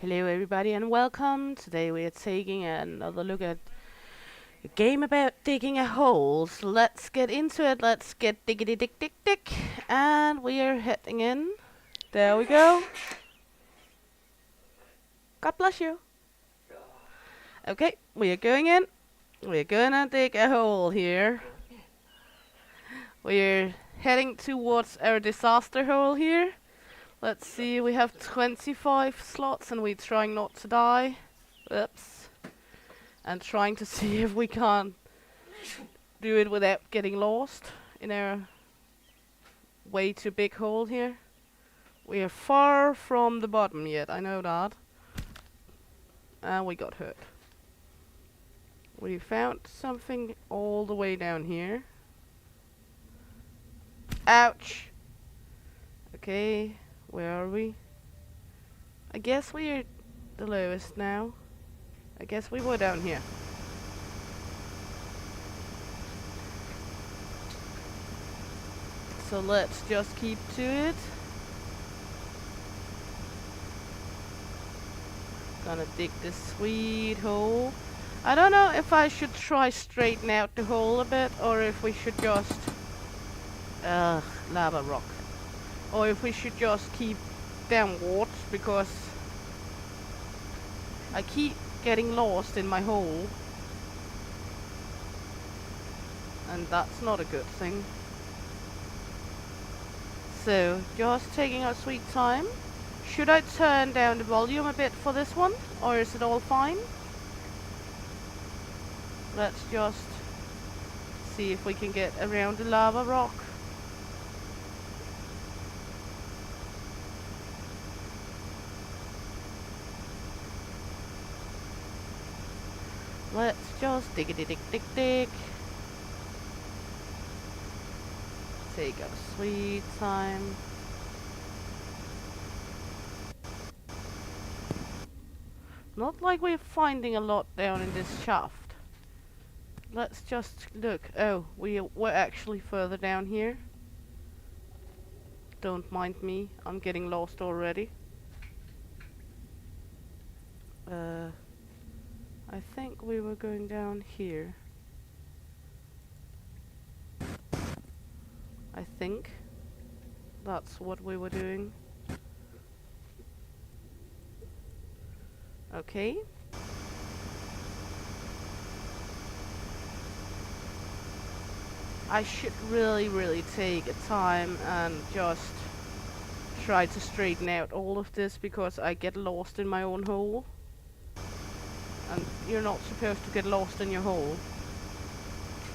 Hello, everybody, and welcome. Today we are taking another look at a game about digging a hole. So let's get into it. Let's get diggity dick dick dick. And we are heading in. There we go. God bless you. Okay, we are going in. We're gonna dig a hole here. We're heading towards our disaster hole here. Let's see, we have 25 slots and we're trying not to die. Oops. And trying to see if we can do it without getting lost in our way too big hole here. We are far from the bottom yet, I know that. And we got hurt. We found something all the way down here. Ouch! Okay, where are we? I guess we are the lowest now. I guess we were down here. So let's just keep to it. Gonna dig this sweet hole. I don't know if I should try straighten out the hole a bit or if we should just lava rock. Or if we should just keep downwards because I keep getting lost in my hole. And that's not a good thing. So, just taking our sweet time. Should I turn down the volume a bit for this one? Or is it all fine? Let's just see if we can get around the lava rock. Let's just diggity dig dig dig. Take our sweet time. Not like we're finding a lot down in this shaft. Let's just look. Oh, we're actually further down here. Don't mind me, I'm getting lost already. I think we were going down here. I think that's what we were doing. Okay. I should really take a time and just try to straighten out all of this because I get lost in my own hole. And you're not supposed to get lost in your hole.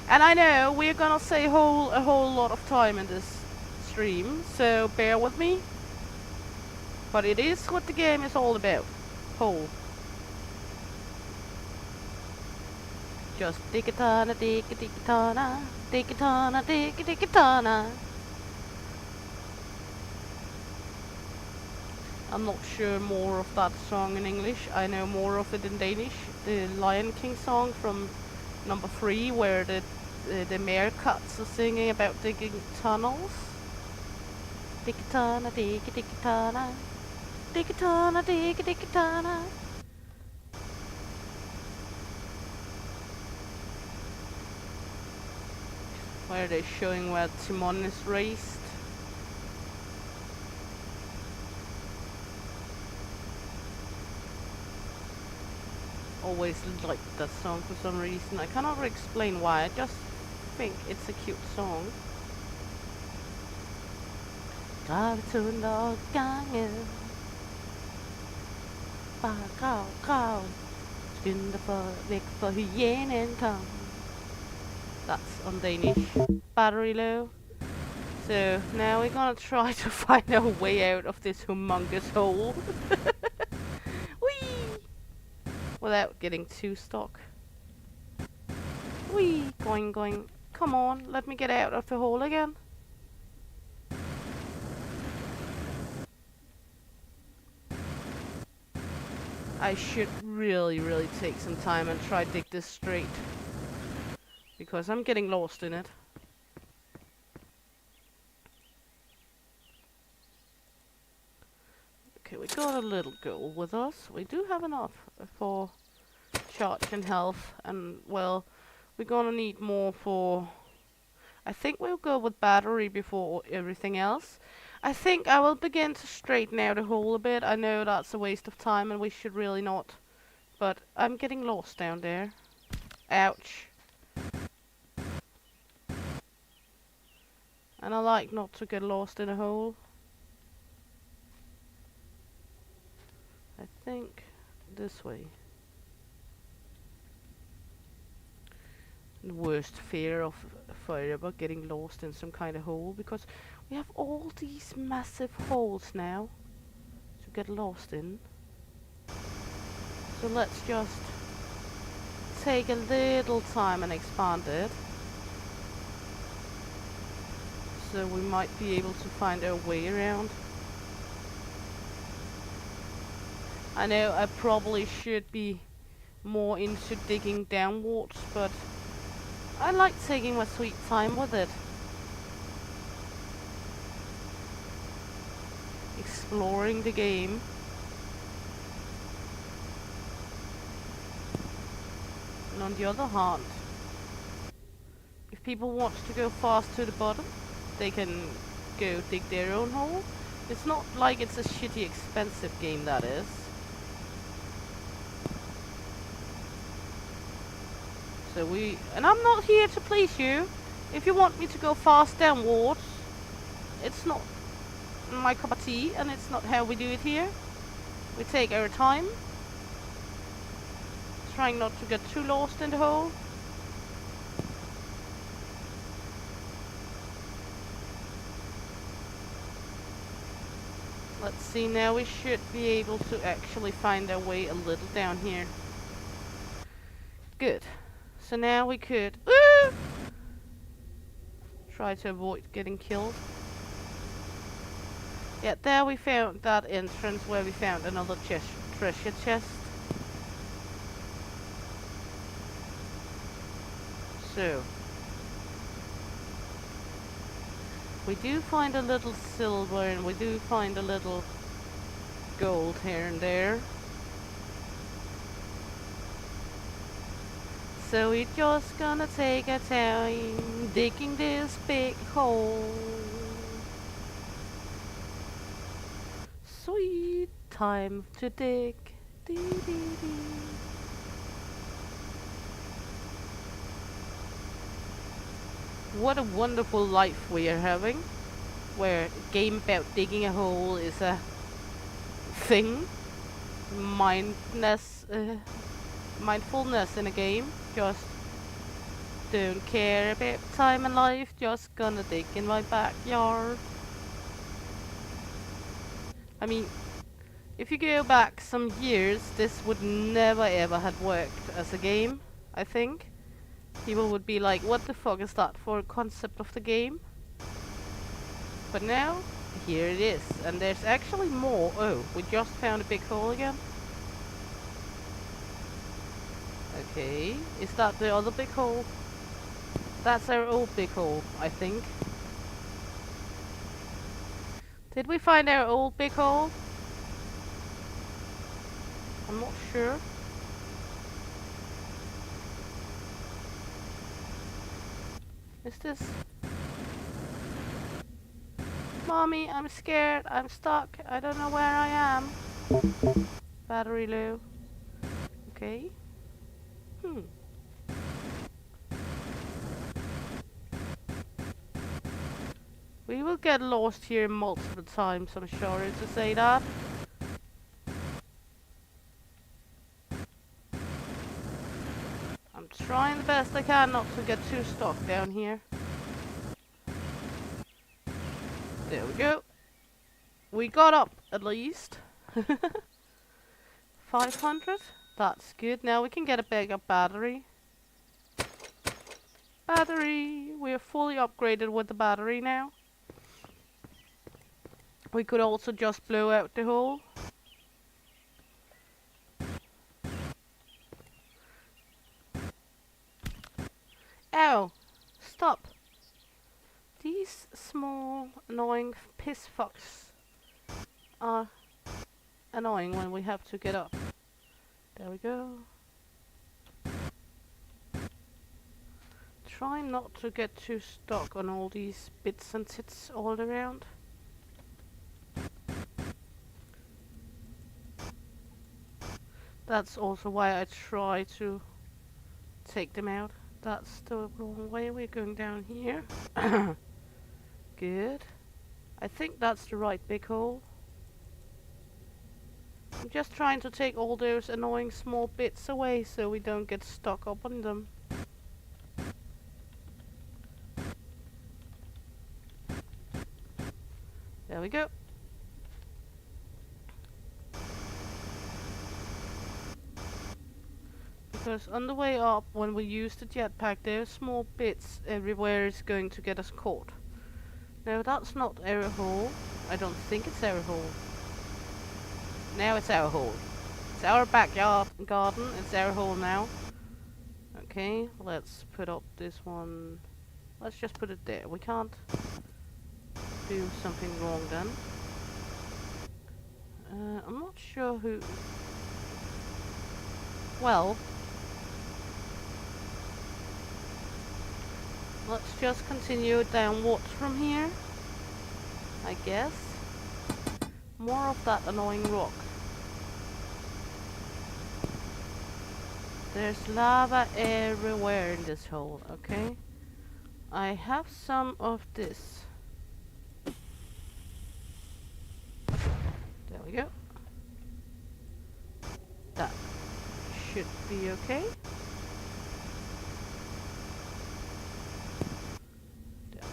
And I know we're gonna say hole a whole lot of time in this stream, so bear with me. But it is what the game is all about. Hole. Just dig-a-tana, dig-a-dig-a-tana, dig-a-tana, dig-a-dig-a-tana. I'm not sure more of that song in English. I know more of it in Danish. The Lion King song from number 3, where the meerkats are singing about digging tunnels. Dig-a-tana, dig-a-dig-a-tana, dig-a-tana, dig-a-dig-a-tana. Where they're showing where Timon is raised. Always liked that song for some reason. I cannot explain why, I just think it's a cute song. Gravet under gangen. Bare grav. Skynd dig for væk for hyænen kom. That's on Danish. Battery low. So now we're gonna try to find our way out of this humongous hole. Whee! Without getting too stuck. Whee! Going. Come on, let me get out of the hole again. I should really take some time and try to dig this straight. Because I'm getting lost in it. Okay, we got a little gold with us. We do have enough for charge and health, and well, we're gonna need more for... I think we'll go with battery before everything else. I think I will begin to straighten out the hole a bit. I know that's a waste of time and we should really not, but I'm getting lost down there. Ouch. And I like not to get lost in a hole. I think this way. The worst fear of forever getting lost in some kind of hole, because we have all these massive holes now to get lost in. So let's just take a little time and expand it. So we might be able to find our way around. I know I probably should be more into digging downwards, but I like taking my sweet time with it. Exploring the game. And on the other hand, if people want to go fast to the bottom, they can go dig their own hole. It's not like it's a shitty expensive game, that is. So and I'm not here to please you. If you want me to go fast downwards, it's not my cup of tea, and it's not how we do it here. We take our time, trying not to get too lost in the hole. Let's see, now we should be able to actually find our way a little down here. Good. So now we could try to avoid getting killed. Yeah, there we found that entrance where we found another treasure chest. So we do find a little silver and we do find a little gold here and there. So we're just gonna take our time digging this big hole. Sweet time to dig. Dee, dee, dee. What a wonderful life we are having, where a game about digging a hole is a thing. Mindfulness in a game. Just don't care about time and life, just gonna dig in my backyard. I mean, if you go back some years, this would never ever have worked as a game, I think. People would be like, what the fuck is that for a concept of the game? But now, here it is. And there's actually more. Oh, we just found a big hole again. Okay, is that the other big hole? That's our old big hole, I think. Did we find our old big hole? I'm not sure. Is this... Mommy, I'm scared. I'm stuck. I don't know where I am. Battery low. Okay. We will get lost here multiple times, I'm sorry to say that. I'm trying the best I can not to get too stuck down here. There we go. We got up, at least. 500? That's good. Now we can get a bigger battery. Battery! We are fully upgraded with the battery now. We could also just blow out the hole. Ow! Stop! These small, annoying piss fucks are annoying when we have to get up. There we go. Try not to get too stuck on all these bits and tits all around. That's also why I try to take them out. That's the wrong way. We're going down here. Good. I think that's the right big hole. I'm just trying to take all those annoying small bits away so we don't get stuck up on them. There we go. Because on the way up, when we use the jetpack, there's small bits everywhere is going to get us caught. No, that's not our hole. I don't think it's our hole. Now it's our hole. It's our backyard garden. It's our hole now. Okay, let's put up this one. Let's just put it there. We can't do something wrong then. I'm not sure who... Well... Let's just continue downwards from here, I guess. More of that annoying rock. There's lava everywhere in this hole, okay? I have some of this. There we go. That should be okay.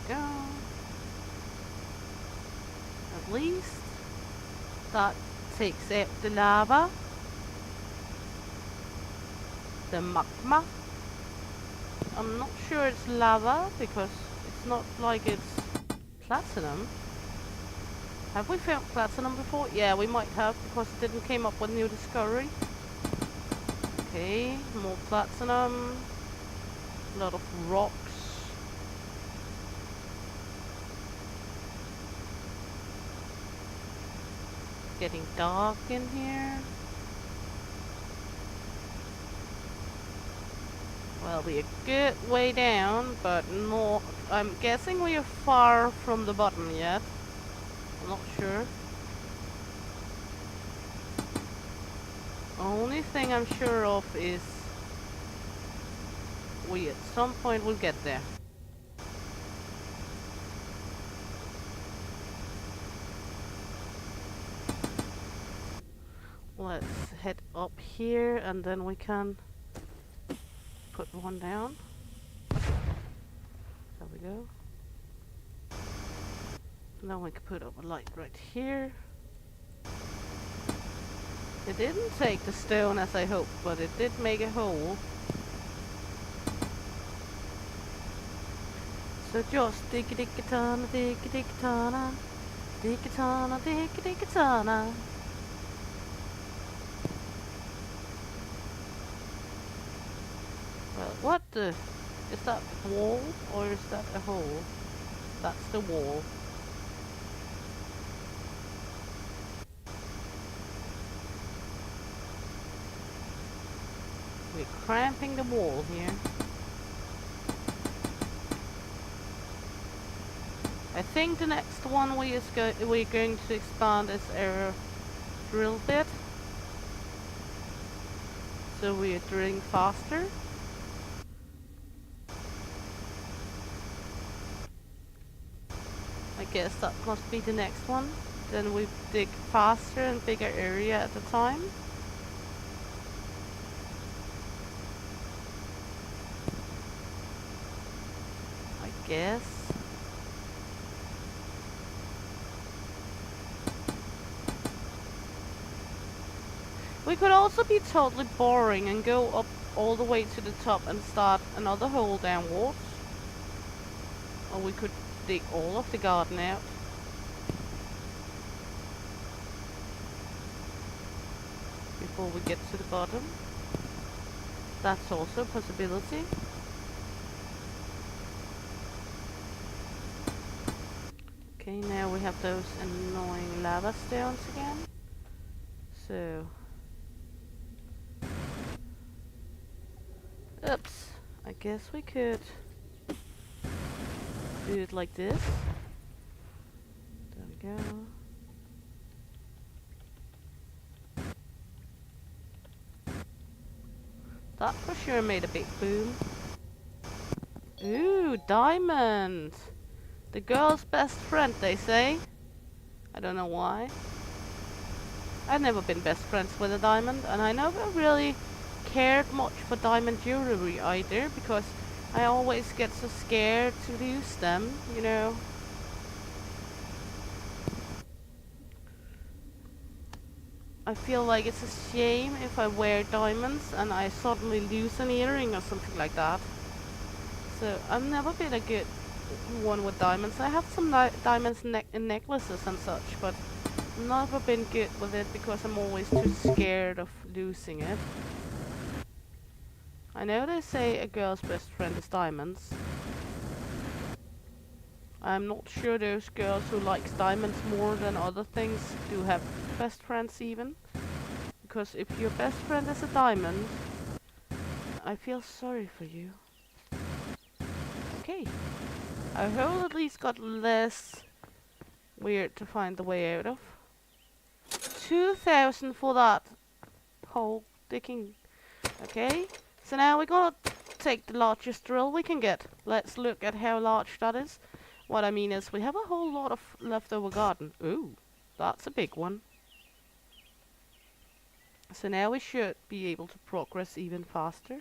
Go. At least that takes out the lava, the magma. I'm not sure it's lava because it's not like it's platinum. Have we found platinum before? Yeah, we might have because it didn't came up with new discovery. Okay, more platinum, a lot of rocks. Getting dark in here. Well, we're a good way down, but not... I'm guessing we are far from the bottom yet. I'm not sure. Only thing I'm sure of is we at some point will get there. Let's head up here and then we can put one down. There we go. And then we can put up a light right here. It didn't take the stone as I hoped, but it did make a hole. So just diggy-diggy-tana, diggy-diggy-tana, diggy-tana, diggy-diggy-tana. Well, what the... Is that a wall or is that a hole? That's the wall. We're cramping the wall here. I think the next one we're going to expand is our drill bit. So we're drilling faster. I guess that must be the next one. Then we dig faster and bigger area at a time. I guess. We could also be totally boring and go up all the way to the top and start another hole downwards. Or we could dig all of the garden out. Before we get to the bottom. That's also a possibility. Okay, now we have those annoying lava stones again. So, oops, I guess we could do it like this. There we go. That for sure made a big boom. Ooh, diamond! The girl's best friend, they say. I don't know why. I've never been best friends with a diamond, and I never really cared much for diamond jewelry either, because I always get so scared to lose them, you know. I feel like it's a shame if I wear diamonds and I suddenly lose an earring or something like that. So I've never been a good one with diamonds. I have some diamonds in necklaces and such, but never been good with it because I'm always too scared of losing it. I know they say a girl's best friend is diamonds. I'm not sure those girls who likes diamonds more than other things do have best friends even. Because if your best friend is a diamond, I feel sorry for you. Okay. Our hole at least got less weird to find the way out of. 2,000 for that hole digging. Okay. So now we're gonna take the largest drill we can get. Let's look at how large that is. What I mean is we have a whole lot of leftover garden. Ooh, that's a big one. So now we should be able to progress even faster.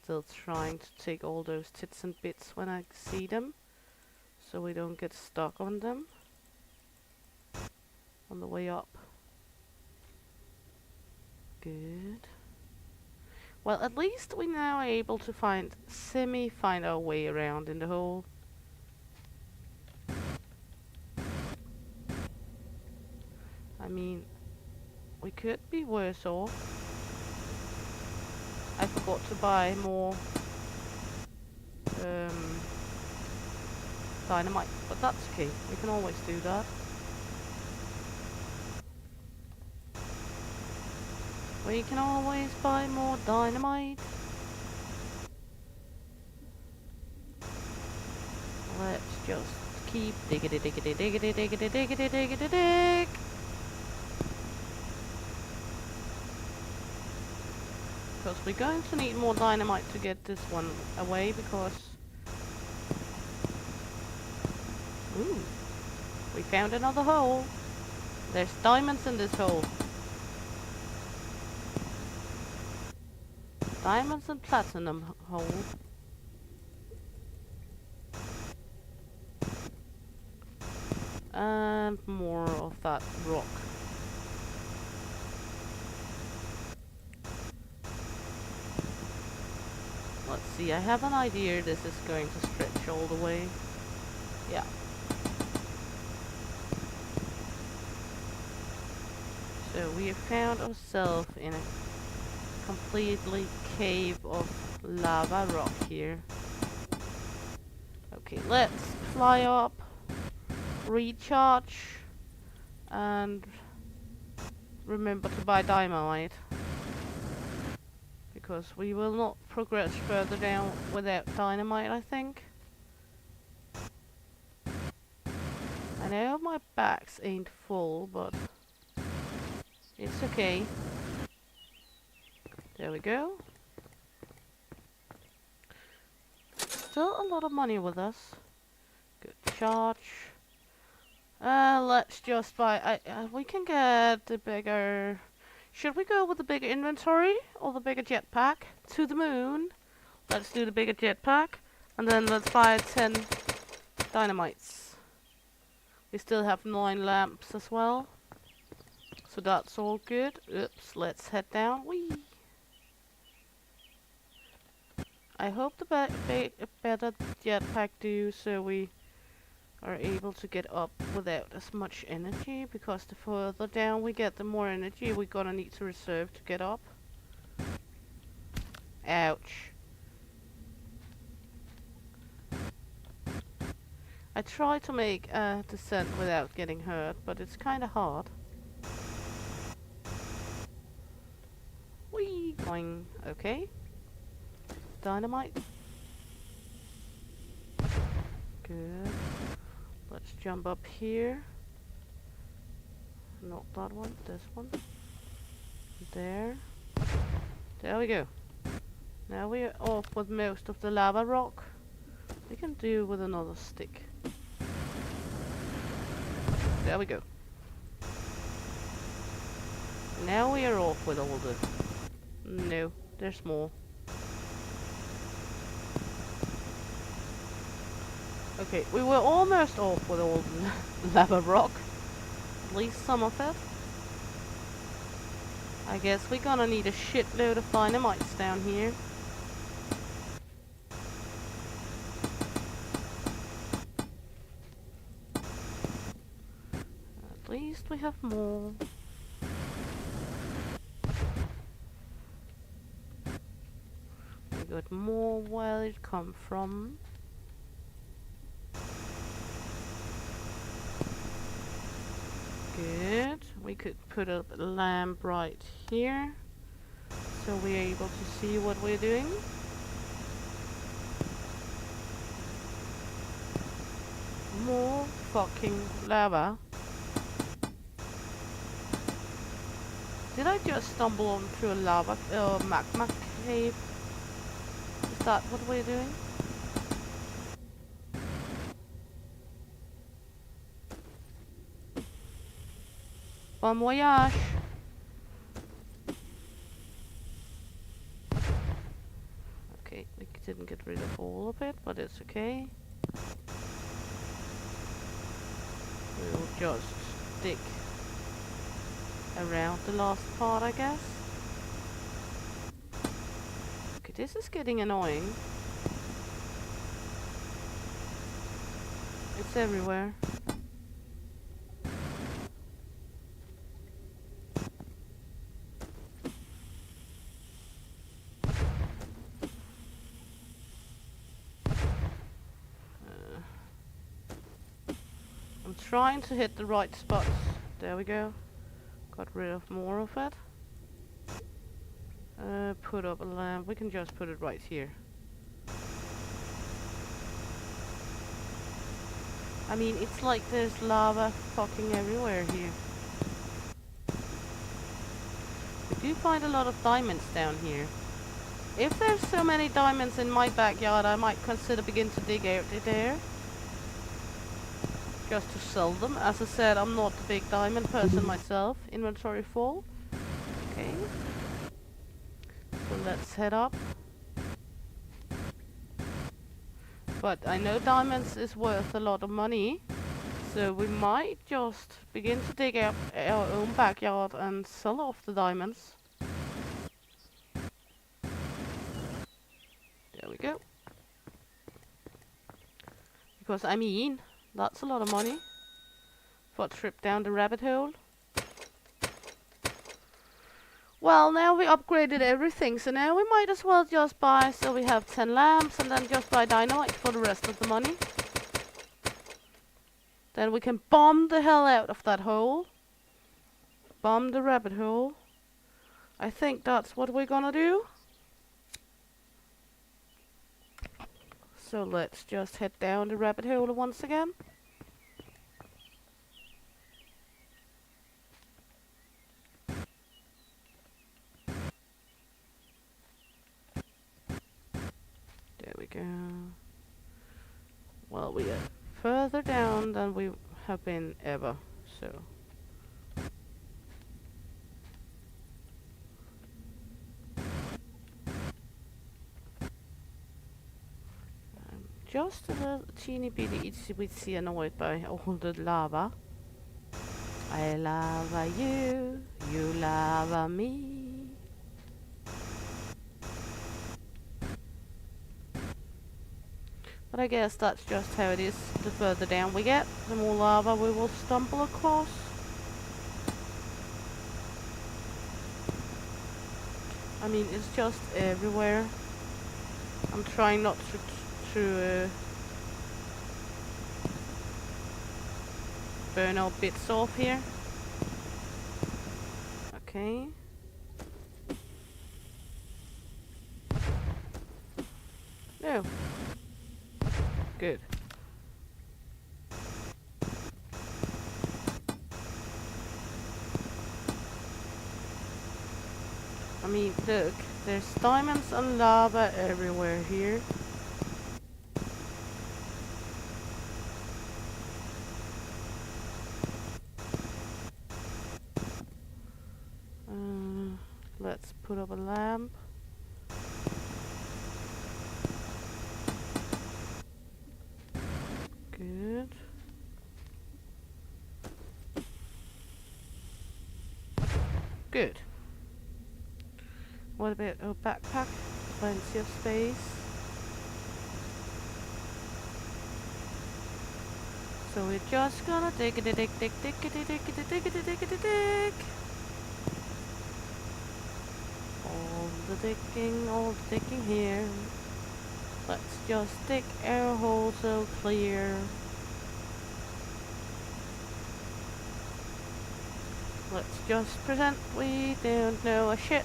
Still trying to take all those tits and bits when I see them, so we don't get stuck on them on the way up. Good. Well, at least we now are able to find our way around in the hole. I mean, we could be worse off. I forgot to buy more dynamite, but that's okay. We can always do that. We can always buy more dynamite. Let's just keep diggity diggity diggity diggity diggity diggity dig. Because we're going to need more dynamite to get this one away, because ooh, we found another hole. There's diamonds in this hole. Diamonds and platinum hole. And more of that rock. Let's see, I have an idea this is going to stretch all the way. Yeah. So we have found ourselves in a completely cave of lava rock here. Okay, let's fly up, recharge, and remember to buy dynamite. Because we will not progress further down without dynamite, I think. I know my bags ain't full, but it's okay. There we go. Still a lot of money with us. Good charge. Let's just buy. We can get the bigger. Should we go with the bigger inventory or the bigger jetpack to the moon? Let's do the bigger jetpack, and then let's buy 10 dynamites. We still have 9 lamps as well, so that's all good. Oops, let's head down. Whee! I hope the better jetpack do so we are able to get up without as much energy, because the further down we get, the more energy we're gonna need to reserve to get up. Ouch. I try to make a descent without getting hurt, but it's kind of hard. Whee! Boing. Okay. Dynamite. Good. Let's jump up here. Not that one, this one. There. There we go. Now we're off with most of the lava rock. We can do with another stick. There we go. Now we are off with all the... No, there's more. Okay, we were almost off with all the lava rock. At least some of it. I guess we're gonna need a shitload of dynamites down here. At least we have more. We got more where it come from. Good. We could put up a lamp right here, so we're able to see what we're doing. More fucking lava. Did I just stumble onto a lava magma cave? Is that what we're doing? Bon voyage! Okay, we didn't get rid of all of it, but it's okay. We'll just dig around the last part, I guess. Okay, this is getting annoying. It's everywhere. I'm trying to hit the right spots. There we go. Got rid of more of it. Put up a lamp. We can just put it right here. I mean, it's like there's lava fucking everywhere here. We do find a lot of diamonds down here. If there's so many diamonds in my backyard, I might consider begin to dig out there. Just to sell them. As I said, I'm not a big diamond person myself. Inventory full. Okay. So let's head up. But I know diamonds is worth a lot of money. So we might just begin to dig out our own backyard and sell off the diamonds. There we go. Because I mean, that's a lot of money for a trip down the rabbit hole. Well, now we upgraded everything, so now we might as well just buy, so we have 10 lamps, and then just buy dynamite for the rest of the money. Then we can bomb the hell out of that hole. Bomb the rabbit hole. I think that's what we're gonna do. So let's just head down the rabbit hole once again. There we go. Well, we are further down than we have been ever, so. Just a little teeny bitty itsy bitsy annoyed by all the lava. I lava you, you lava me. But I guess that's just how it is. The further down we get, the more lava we will stumble across. I mean, it's just everywhere. I'm trying not to burn our bits off here. Okay. No. Good. I mean, look, there's diamonds and lava everywhere here. Let's put up a lamp. Good. Good. What about our backpack? Plenty of space. So we're just gonna dig. All the digging here. Let's just dig our hole so clear. Let's just pretend we don't know a shit.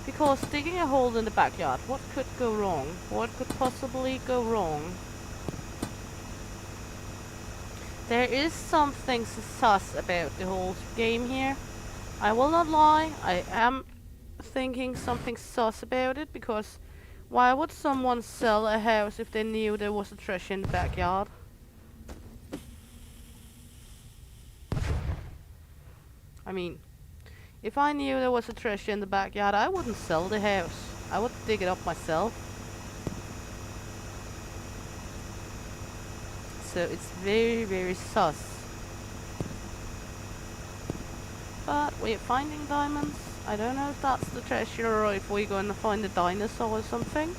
Because digging a hole in the backyard, what could go wrong? What could possibly go wrong? There is something sus about the whole game here. I will not lie, I am thinking something sus about it, because why would someone sell a house if they knew there was a treasure in the backyard? I mean, if I knew there was a treasure in the backyard, I wouldn't sell the house. I would dig it up myself. So it's very, very sus. But we're finding diamonds. I don't know if that's the treasure or if we're going to find a dinosaur or something.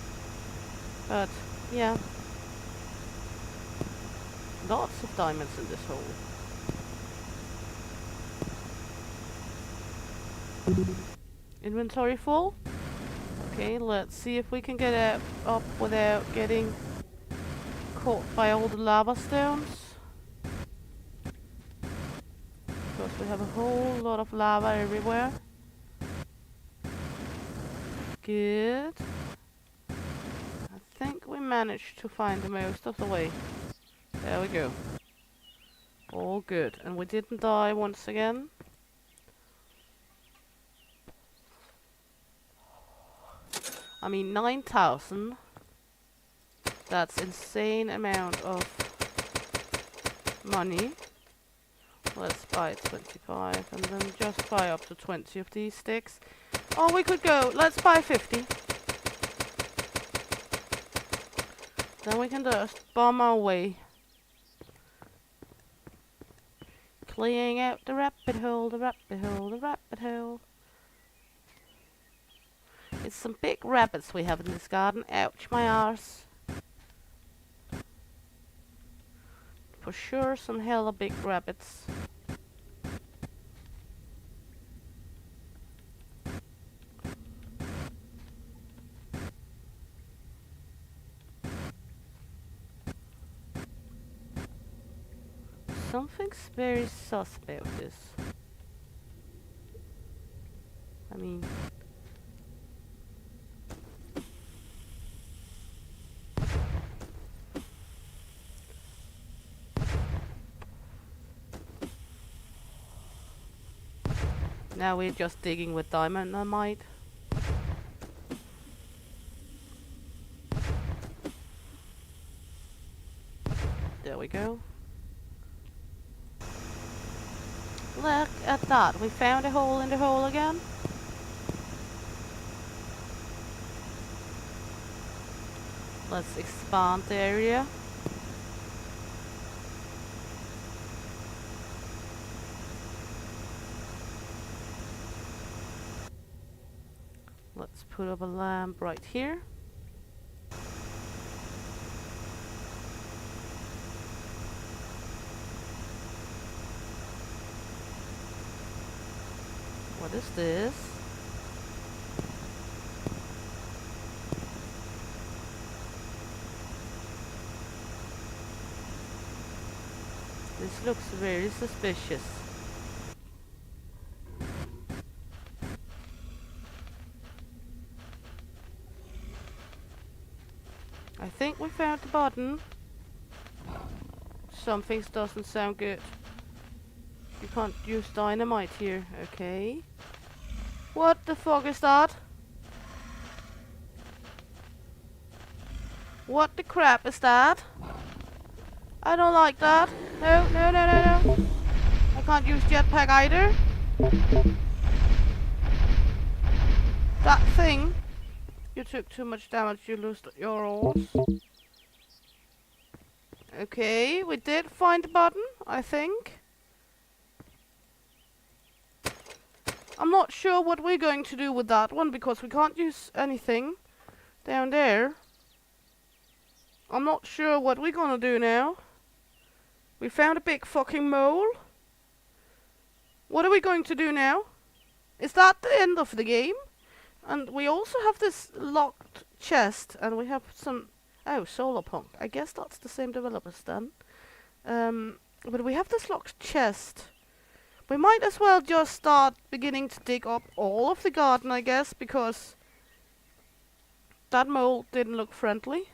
But, yeah. Lots of diamonds in this hole. Inventory full. Okay, let's see if we can get it up without getting caught by all the lava stones. Because we have a whole lot of lava everywhere. Good. I think we managed to find the most of the way. There we go. All good. And we didn't die once again. I mean, 9,000. That's insane amount of money. Let's buy 25 and then just buy up to 20 of these sticks. Oh, we could go. Let's buy 50. Then we can just bomb our way. Clearing out the rabbit hole, the rabbit hole, the rabbit hole. It's some big rabbits we have in this garden. Ouch, my arse. For sure, some hella big rabbits. Something's very sus about this. I mean... Now we're just digging with dynamite. There we go. Look at that. We found a hole in the hole again. Let's expand the area. Let's put up a lamp right here. What is this? This looks very suspicious. I think we found the button. Something doesn't sound good. You can't use dynamite here. Okay. What the fuck is that? What the crap is that? I don't like that. No, no, no, no, no. I can't use jetpack either. That thing. You took too much damage. You lost your oars. Okay, we did find the button, I think. I'm not sure what we're going to do with that one because we can't use anything down there. I'm not sure what we're gonna do now. We found a big fucking mole. What are we going to do now? Is that the end of the game? And we also have this locked chest and we have some... Oh, Solarpunk. I guess that's the same developers then. But we have this locked chest. We might as well just start beginning to dig up all of the garden, I guess, because that mole didn't look friendly.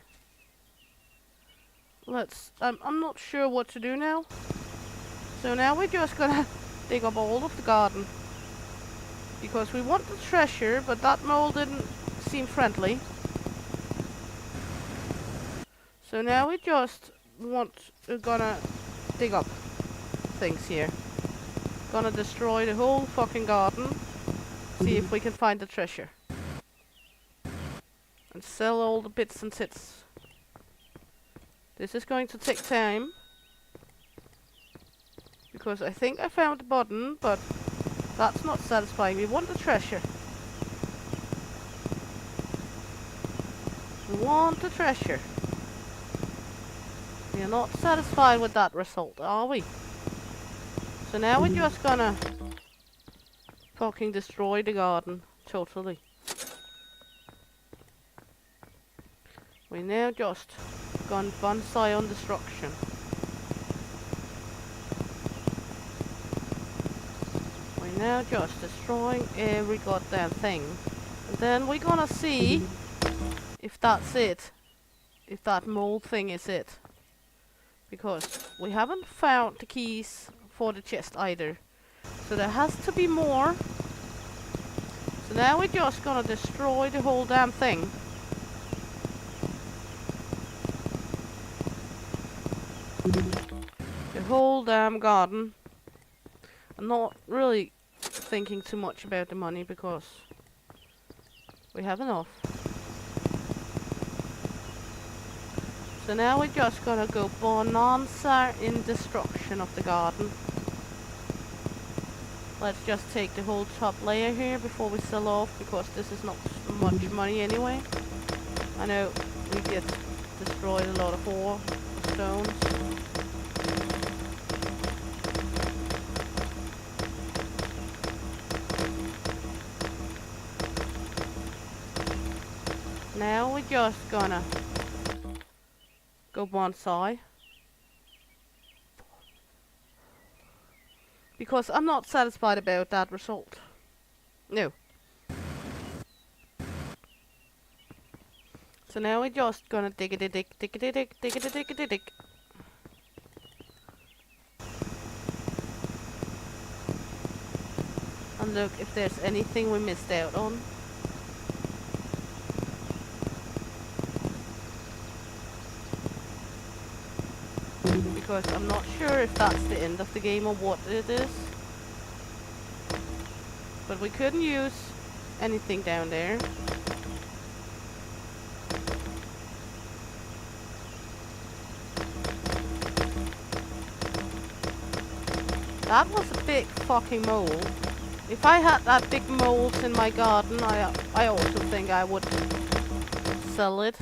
I'm not sure what to do now. So now we're just gonna dig up all of the garden. Because we want the treasure, but that mole didn't seem friendly. So now we just gonna dig up things here. Gonna destroy the whole fucking garden. See if we can find the treasure. And sell all the bits and tits. This is going to take time. Because I think I found the button, but that's not satisfying. We want the treasure. We want the treasure. We are not satisfied with that result, are we? So now we're just gonna fucking destroy the garden totally. We now just gone bonsai on destruction. We're now just destroying every goddamn thing. And then we're gonna see if that's it. If that mole thing is it. Because we haven't found the keys for the chest either. So there has to be more. So now we're just gonna destroy the whole damn thing. The whole damn garden. I'm not really thinking too much about the money because we have enough. So now we're just gonna go bonanza in destruction of the garden. Let's just take the whole top layer here before we sell off because this is not much money anyway. I know we get destroyed a lot of ore, stones. Now we're just gonna go bonsai. Because I'm not satisfied about that result. No. So now we're just gonna dig. And look if there's anything we missed out on. Because I'm not sure if that's the end of the game or what it is. But we couldn't use anything down there. That was a big fucking mole. If I had that big moles in my garden, I also think I would sell it.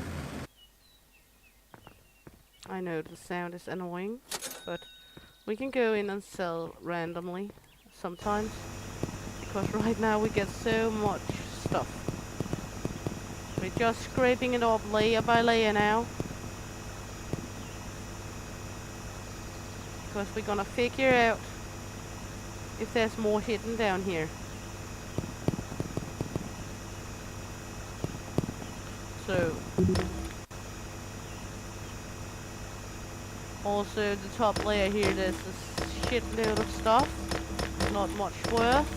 I know the sound is annoying, but we can go in and sell randomly sometimes. Because right now we get so much stuff. We're just scraping it off layer by layer now. because we're gonna figure out if there's more hidden down here. So, also the top layer here, there's a shitload of stuff, not much worth.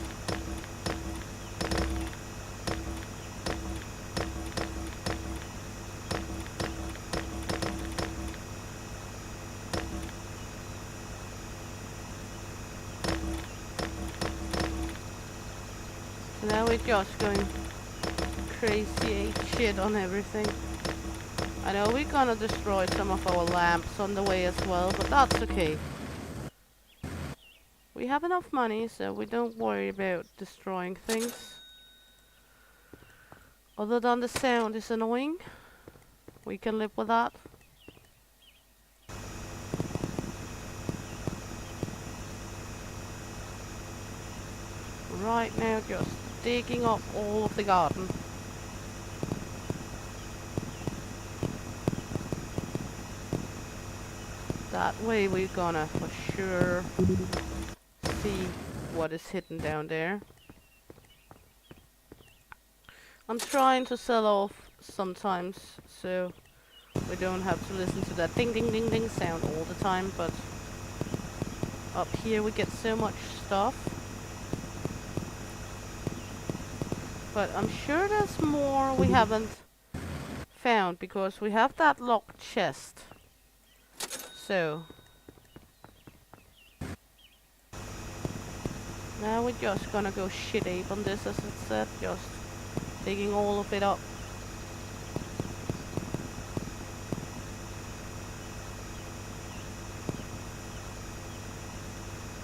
So now we're just going crazy shit on everything. I know we're gonna destroy some of our lamps on the way as well, but that's okay. We have enough money, so we don't worry about destroying things. Other than the sound is annoying, we can live with that. Right now, just digging up all of the garden. That way we're gonna for sure see what is hidden down there. I'm trying to sell off sometimes, so we don't have to listen to that ding ding ding ding sound all the time, but up here we get so much stuff. But I'm sure there's more we haven't found, because we have that locked chest. So now we're just gonna go shit ape on this, as it said, just digging all of it up.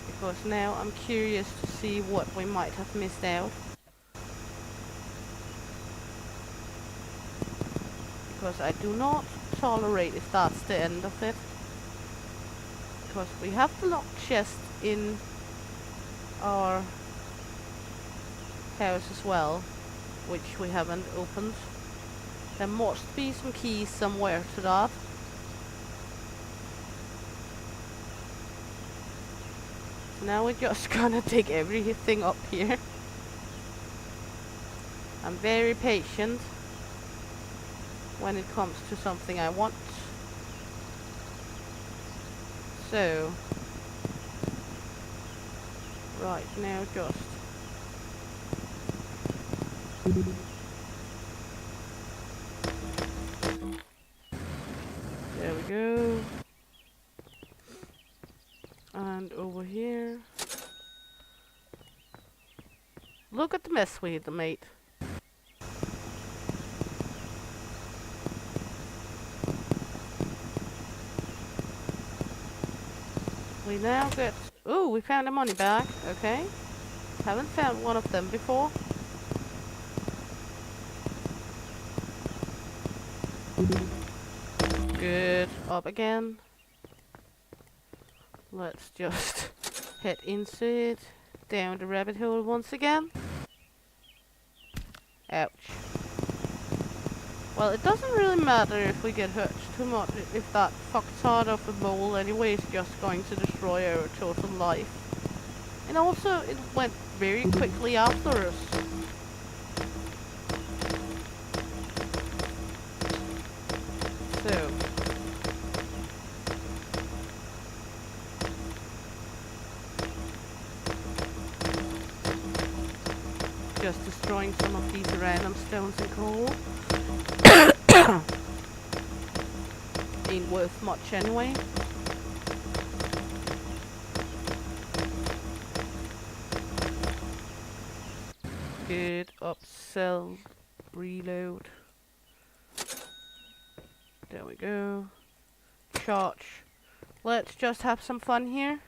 Because now I'm curious to see what we might have missed out. Because I do not tolerate if that's the end of it. Because we have the locked chest in our house as well, which we haven't opened. There must be some keys somewhere to that. So now we're just gonna dig everything up here. I'm very patient when it comes to something I want. So, right now just there we go. And over here. Look at the mess we made. We now get... Ooh, we found the money bag. Okay. Haven't found one of them before. Good. Up again. Let's just head into it. Down the rabbit hole once again. Ouch. Well, it doesn't really matter if we get hurt too much. If that fucktard of a mole anyway is just going to destroy our total life. And also, it went very quickly after us. So. Just destroying some of these random stones and coal. Ain't worth much anyway. Good. Upsell. Reload. There we go. Charge. Let's just have some fun here.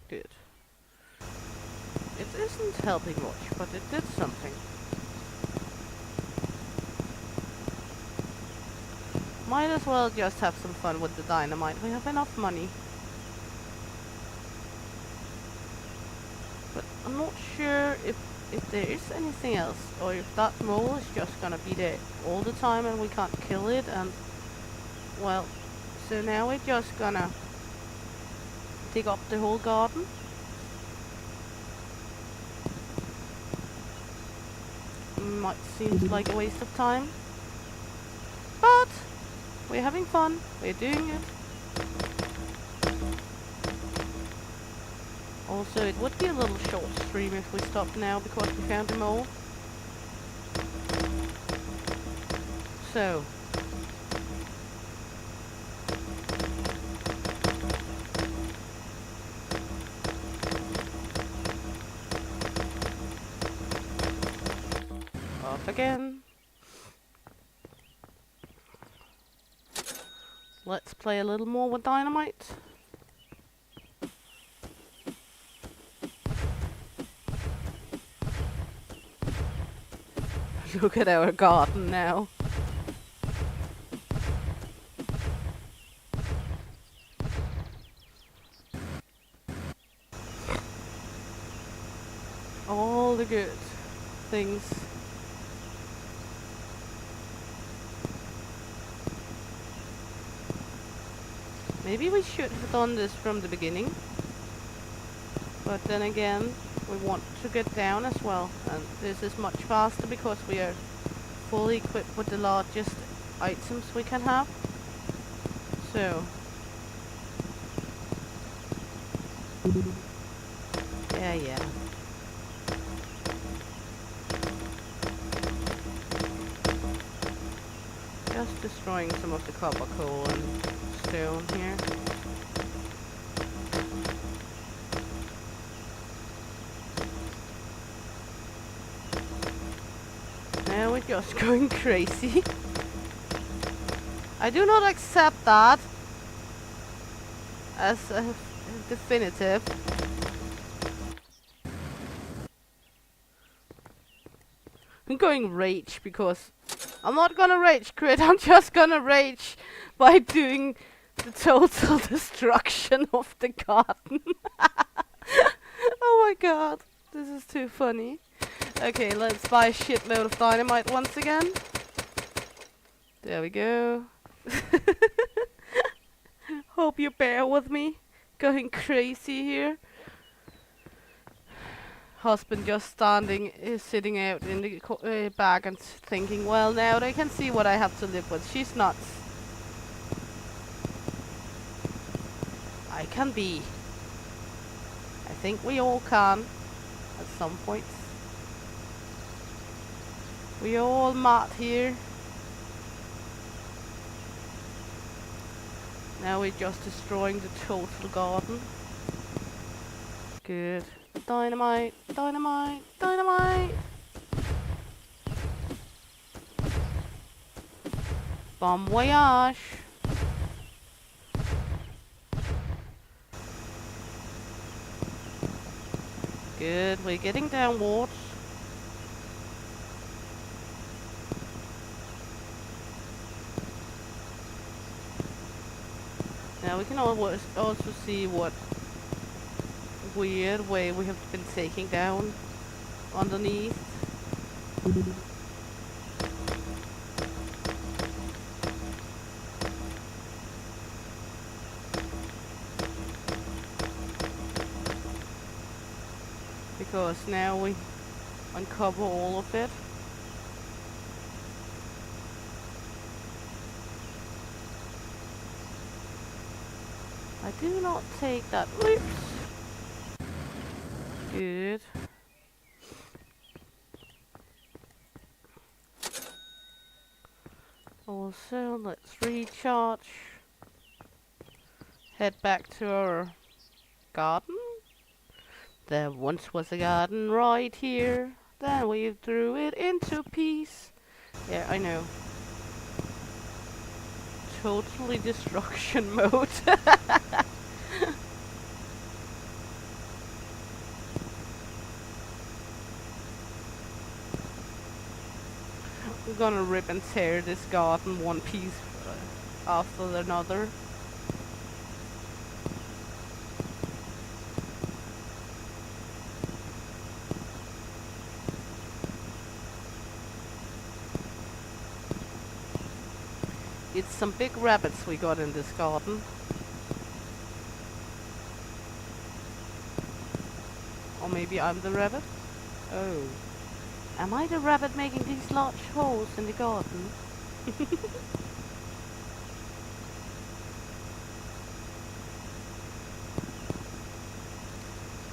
Good. It isn't helping much, but it did something. Might as well just have some fun with the dynamite. We have enough money. But I'm not sure if there is anything else, or if that mole is just gonna be there all the time and we can't kill it. And well, so now we're just gonna dig up the whole garden. Might seem like a waste of time, but we're having fun. We're doing it. Also, it would be a little short stream if we stopped now because we found a mole. So, off again. Let's play a little more with dynamite. Look at our garden now. All the good things. Maybe we should have done this from the beginning. But then again, we want to get down as well. And this is much faster because we are fully equipped with the largest items we can have. So, yeah. Just destroying some of the copper coal and stone here. Now we're just going crazy. I do not accept that as a definitive. I'm going rage because I'm not gonna rage quit. I'm just gonna rage by doing the total destruction of the garden. Oh my god, this is too funny. Okay, let's buy a shitload of dynamite once again. There we go. Hope you bear with me. Going crazy here. Husband just sitting out in the back and thinking, well, now they can see what I have to live with. She's nuts. I can be. I think we all can at some point. We are all mad here. Now we're just destroying the total garden. Good. Dynamite, dynamite, dynamite! Bon voyage! Good, we're getting downwards. Now we can also see what weird way we have been taking down underneath. Because now we uncover all of it. I do not take that. Oops. Good. Also, let's recharge. Head back to our garden. There once was a garden right here. Then we threw it into peace. Yeah, I know. Totally destruction mode. I'm gonna rip and tear this garden one piece after another. It's some big rabbits we got in this garden. Or maybe I'm the rabbit? Oh. Am I the rabbit making these large holes in the garden?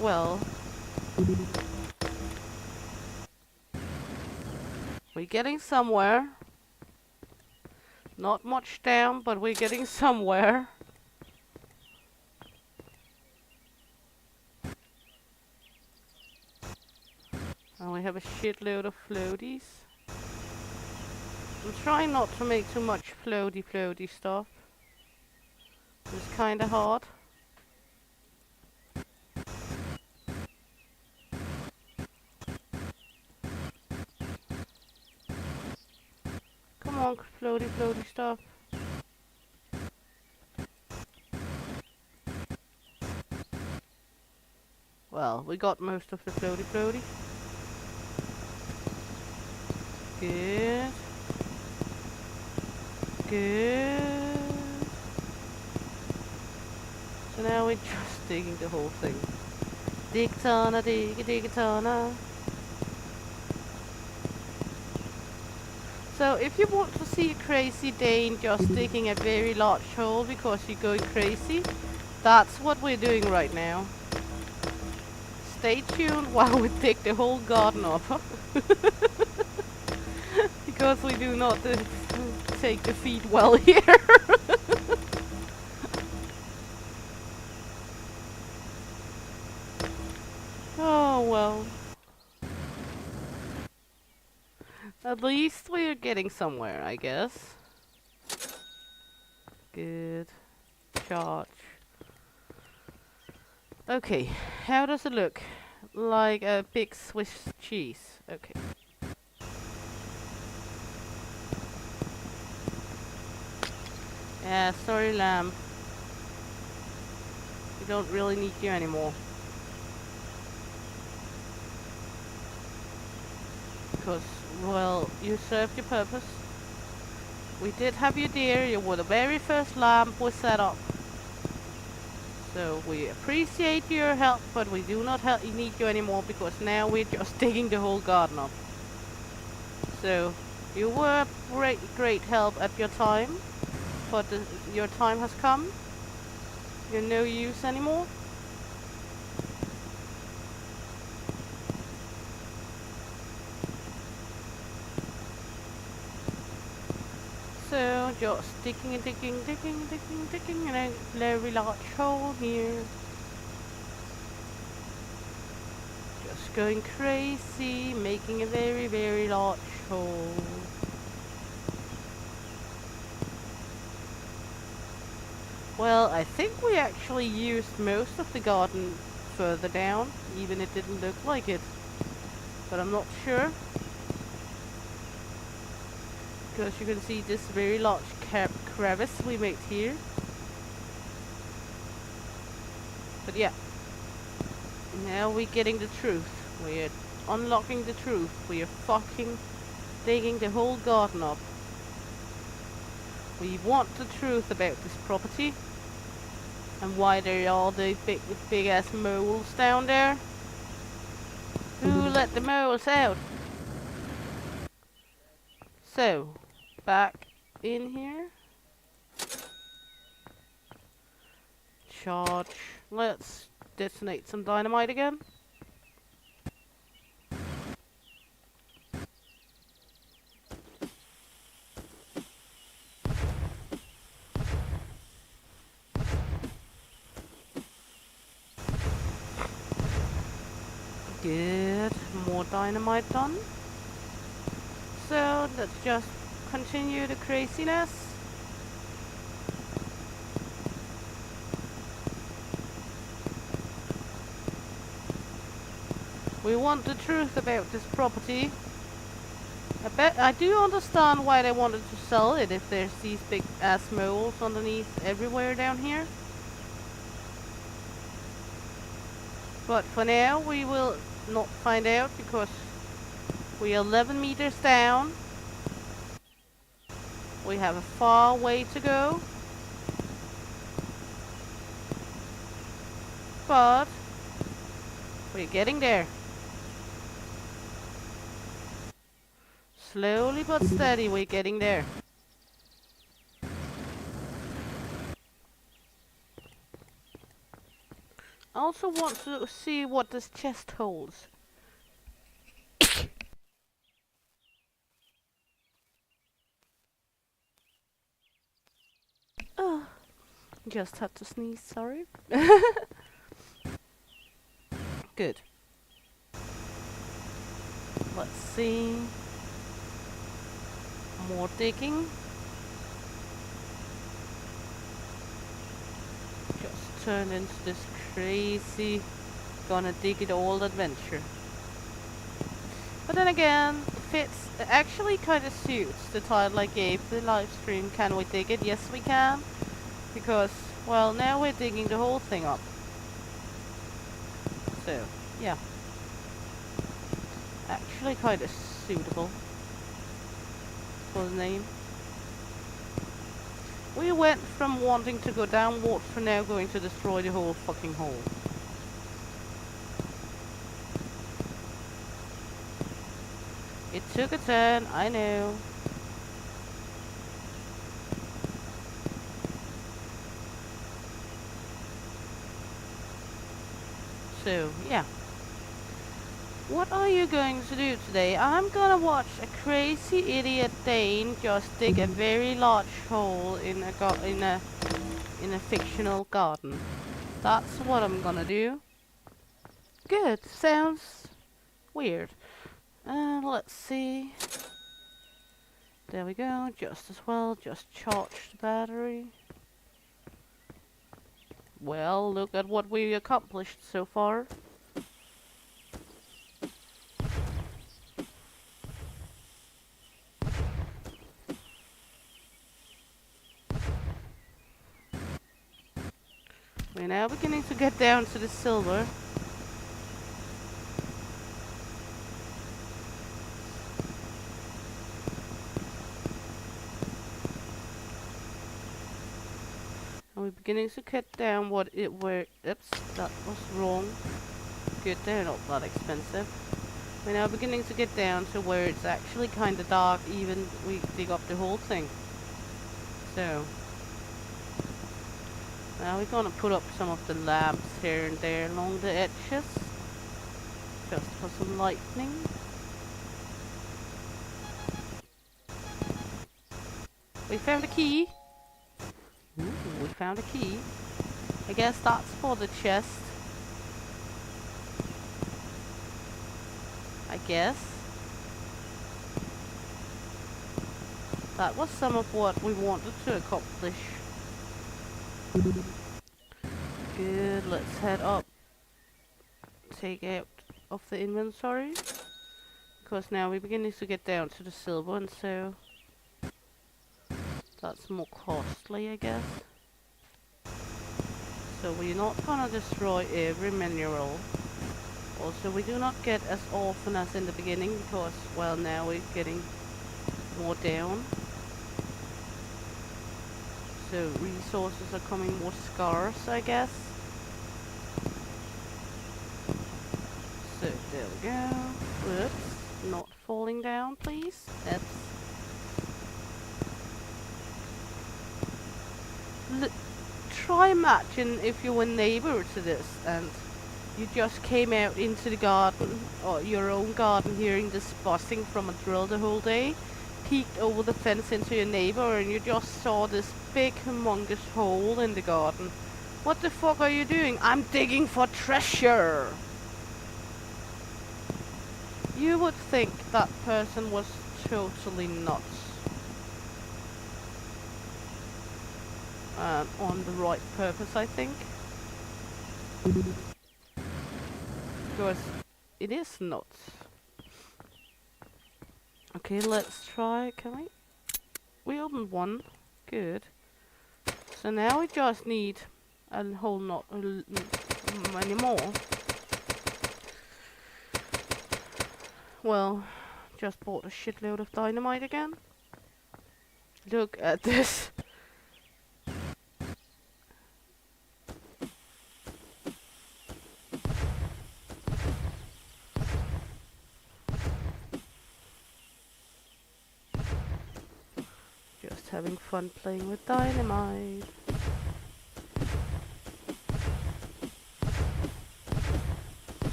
Well, we're getting somewhere. Not much down, but we're getting somewhere. And we have a shitload of floaties. I'm trying not to make too much floaty stuff. It's kinda hard. Come on, floaty stuff. Well, we got most of the floaty. Good. Good. So now we're just digging the whole thing. Dig a tana. So if you want to see a crazy Dane just digging a very large hole because you're going crazy, that's what we're doing right now. Stay tuned while we dig the whole garden up. Because we do not take defeat well here. Oh well. At least we're getting somewhere, I guess. Good. Charge. Okay, how does it look? Like a big Swiss cheese. Okay. Yeah, sorry lamb. We don't really need you anymore. Because, well, you served your purpose. We did have you dear. You were the very first lamb we set up. So we appreciate your help, but we do not need you anymore because now we're just digging the whole garden up. So you were great help at your time, but your time has come. You're no use anymore. So just digging in a very large hole here. Just going crazy, making a very large hole. Well, I think we actually used most of the garden further down, even it didn't look like it. But I'm not sure. Because you can see this very large crevice we made here. But yeah. Now we're getting the truth. We're unlocking the truth. We are fucking digging the whole garden up. We want the truth about this property. And why there are all the big ass moles down there. Who let the moles out? So, back in here. Charge. Let's detonate some dynamite again. Good. More dynamite done. So, let's just continue the craziness. We want the truth about this property. I do understand why they wanted to sell it if there's these big ass moles underneath everywhere down here. But for now we will not find out because we're 11 meters down. We have a far way to go. But we're getting there. Slowly but steady we're getting there. I also want to see what this chest holds. Oh, just had to sneeze, sorry. Good. Let's see. More digging. Just turned into this crazy gonna dig it all adventure. But then again, it actually kind of suits the title I gave the live stream. Can we dig it? Yes, we can. Because, well, now we're digging the whole thing up. So, yeah. Actually kind of suitable for the name. We went from wanting to go downward to now going to destroy the whole fucking hole. It took a turn, I know. So, yeah. What are you going to do today? I'm gonna watch a crazy idiot Dane just dig a very large hole in a fictional garden. That's what I'm gonna do. Good. Sounds weird. Let's see. There we go. Just as well. Just charge the battery. Well, look at what we accomplished so far. We're now beginning to get down to the silver. And we're beginning to cut down what it were. Oops, that was wrong. Good, they're not that expensive. We're now beginning to get down to where it's actually kind of dark, even we dig up the whole thing. So, now we're gonna put up some of the lamps here and there along the edges, just for some lightning. We found a key. Ooh, we found a key. I guess that's for the chest. I guess. That was some of what we wanted to accomplish. Good, let's head up. Take out of the inventory. Because now we're beginning to get down to the silver, and so that's more costly, I guess. So we're not gonna destroy every mineral. Also, we do not get as often as in the beginning because, well, now we're getting more down. So resources are coming more scarce, I guess. So there we go. Whoops, not falling down, please. Try imagine if you were neighbor to this and you just came out into the garden, or your own garden, hearing this buzzing from a drill the whole day, peeked over the fence into your neighbor and you just saw this big humongous hole in the garden. What the fuck are you doing? I'm digging for treasure! You would think that person was totally nuts. On the right purpose, I think. Because it is nuts. Okay, let's try. Can we? We opened one. Good. So now we just need a whole lot many more. Well, just bought a shitload of dynamite again. Look at this. Just having fun playing with dynamite.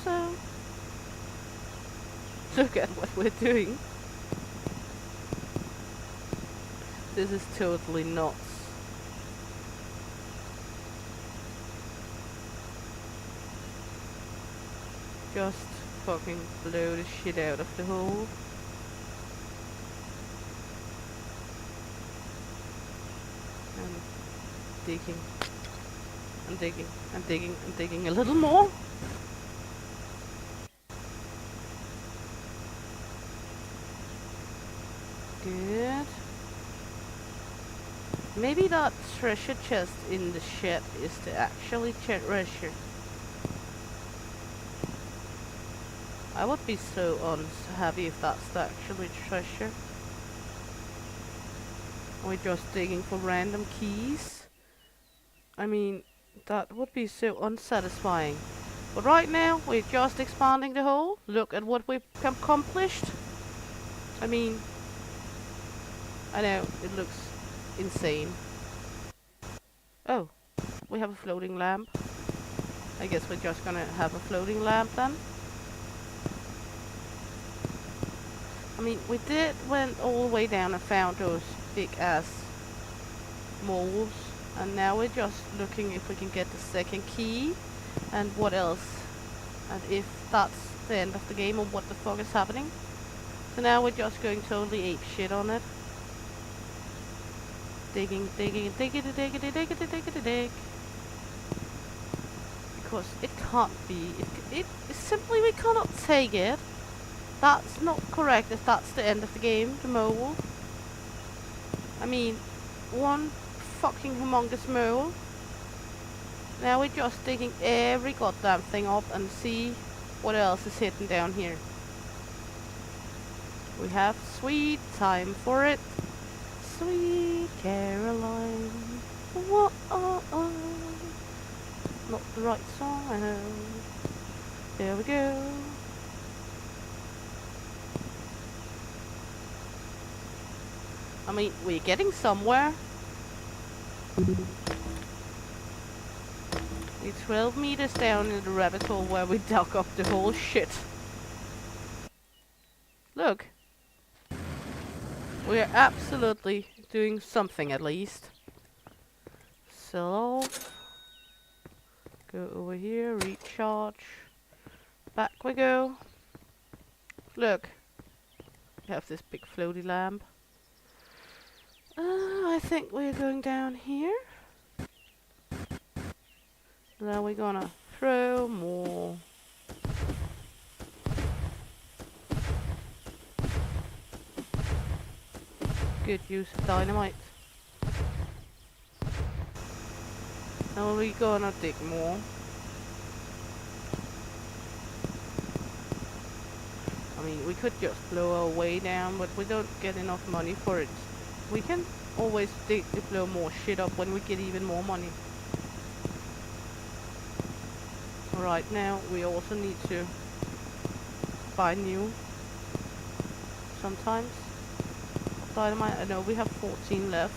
So, look at what we're doing. This is totally nuts. Just fucking blow the shit out of the hole. And digging. And digging. And digging. And digging a little more. Good. Maybe that treasure chest in the shed is the actually treasure. I would be so unhappy if that's the actually treasure. We're just digging for random keys. I mean, that would be so unsatisfying. But right now, we're just expanding the hole. Look at what we've accomplished. I mean, I know, it looks insane. Oh, we have a floating lamp. I guess we're just gonna have a floating lamp then. I mean, we went all the way down and found those big ass moles. And now we're just looking if we can get the second key. And what else. And if that's the end of the game or what the fuck is happening. So now we're just going totally ape shit on it. Digging, digging, digging, digging, digging, digging, digging. Because it can't be. It simply we cannot take it. That's not correct if that's the end of the game, the mole. I mean, one fucking humongous mole. Now we're just digging every goddamn thing up and see what else is hidden down here. We have sweet time for it. Sweet Caroline. Whoa, not the right song, I know. There we go. I mean, we're getting somewhere. We're 12 meters down in the rabbit hole where we dug up the whole shit. Look. We're absolutely doing something at least. Sell off. Go over here, recharge. Back we go. Look. We have this big floaty lamp. I think we're going down here. Now we're gonna throw more. Good use of dynamite. Now we're gonna dig more. I mean, we could just blow our way down, but we don't get enough money for it. We can always blow more shit up when we get even more money. Right now, we also need to buy new sometimes. Dynamite, I know we have 14 left.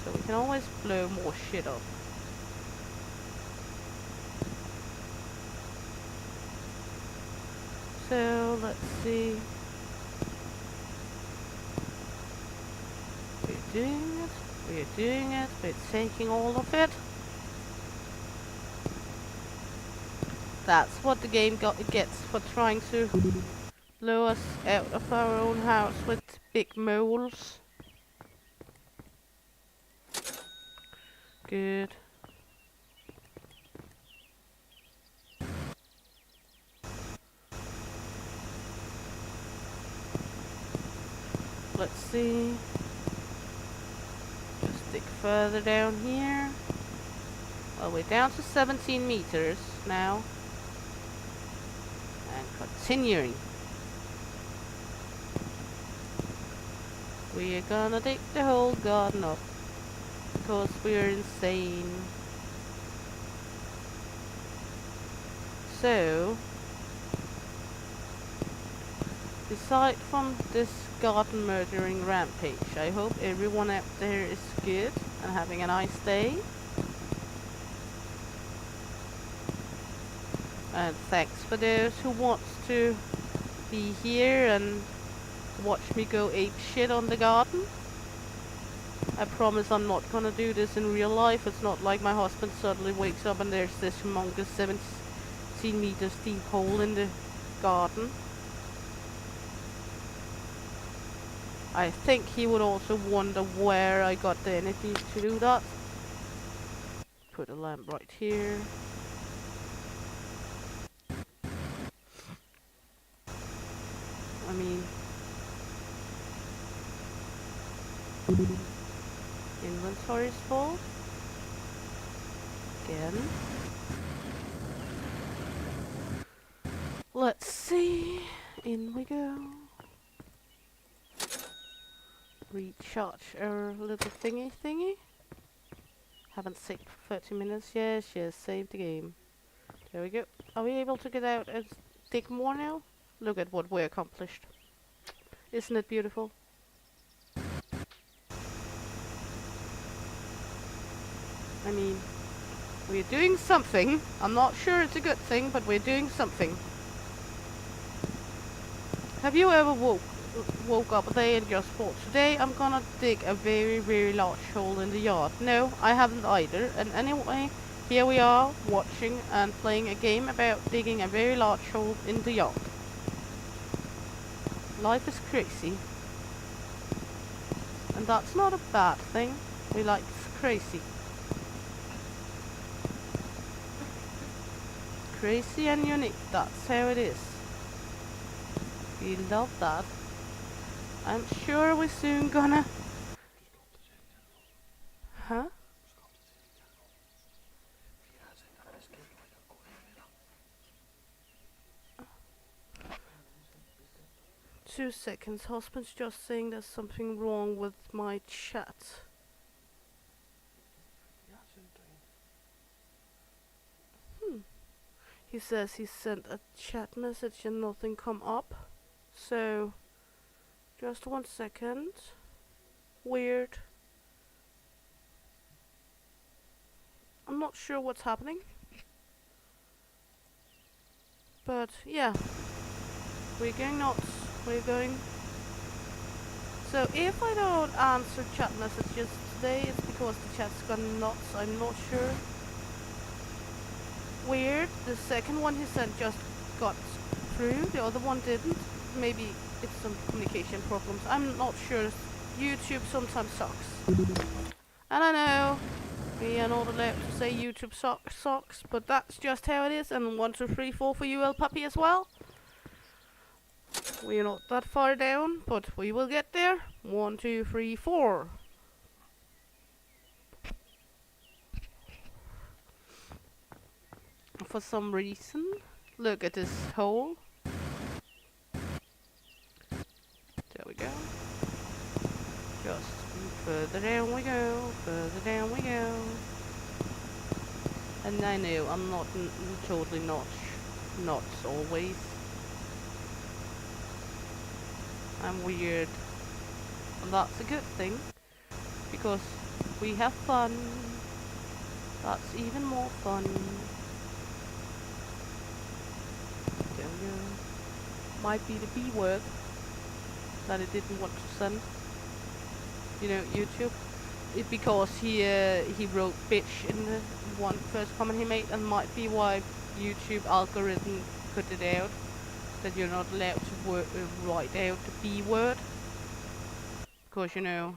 So we can always blow more shit up. So, let's see. We're doing it. We're doing it. We're taking all of it. That's what the game gets for trying to blow us out of our own house with big moles. Good. Let's see. Just dig further down here. Well, we're down to 17 meters now. And continuing. We are gonna dig the whole garden up. Because we're insane. So, aside from this garden murdering rampage, I hope everyone out there is good and having a nice day. And thanks for those who wants to be here and watch me go ape shit on the garden. I promise I'm not gonna do this in real life. It's not like my husband suddenly wakes up and there's this humongous 17 meters deep hole in the garden. I think he would also wonder where I got the energy to do that. Put a lamp right here. I mean, inventory is full. Again. Let's see. In we go. Recharge our little thingy. Haven't saved for 30 minutes. Yes, saved the game. There we go. Are we able to get out and dig more now? Look at what we accomplished. Isn't it beautiful? I mean, we're doing something. I'm not sure it's a good thing, but we're doing something. Have you ever woke up a day and just thought, today I'm gonna dig a very, very large hole in the yard? No, I haven't either. And anyway, here we are, watching and playing a game about digging a very large hole in the yard. Life is crazy. And that's not a bad thing. We like crazy. Crazy and unique, that's how it is. We love that. I'm sure we're soon gonna... Huh? Two seconds. Husband's just saying there's something wrong with my chat. He says he sent a chat message and nothing come up. So, just 1 second. Weird. I'm not sure what's happening. But, yeah. We're going nuts. We're going... So, if I don't answer chat messages today, it's because the chat's gone nuts. I'm not sure. Weird. The second one he sent just got through. The other one didn't. Maybe it's some communication problems. I'm not sure. YouTube sometimes sucks. And I know we are not allowed to say YouTube sucks, but that's just how it is. And 1, 2, 3, 4 for you, El Puppy, as well. We're not that far down, but we will get there. 1, 2, 3, 4. For some reason, look at this hole. There we go. Just further down we go, further down we go. And I know I'm not totally not always. I'm weird. And that's a good thing, because we have fun. That's even more fun. There we go. Might be the B word that it didn't want to send. You know, YouTube. It because he wrote bitch in the first comment he made, and might be why YouTube algorithm put it out that you're not allowed to write out the B word, because you know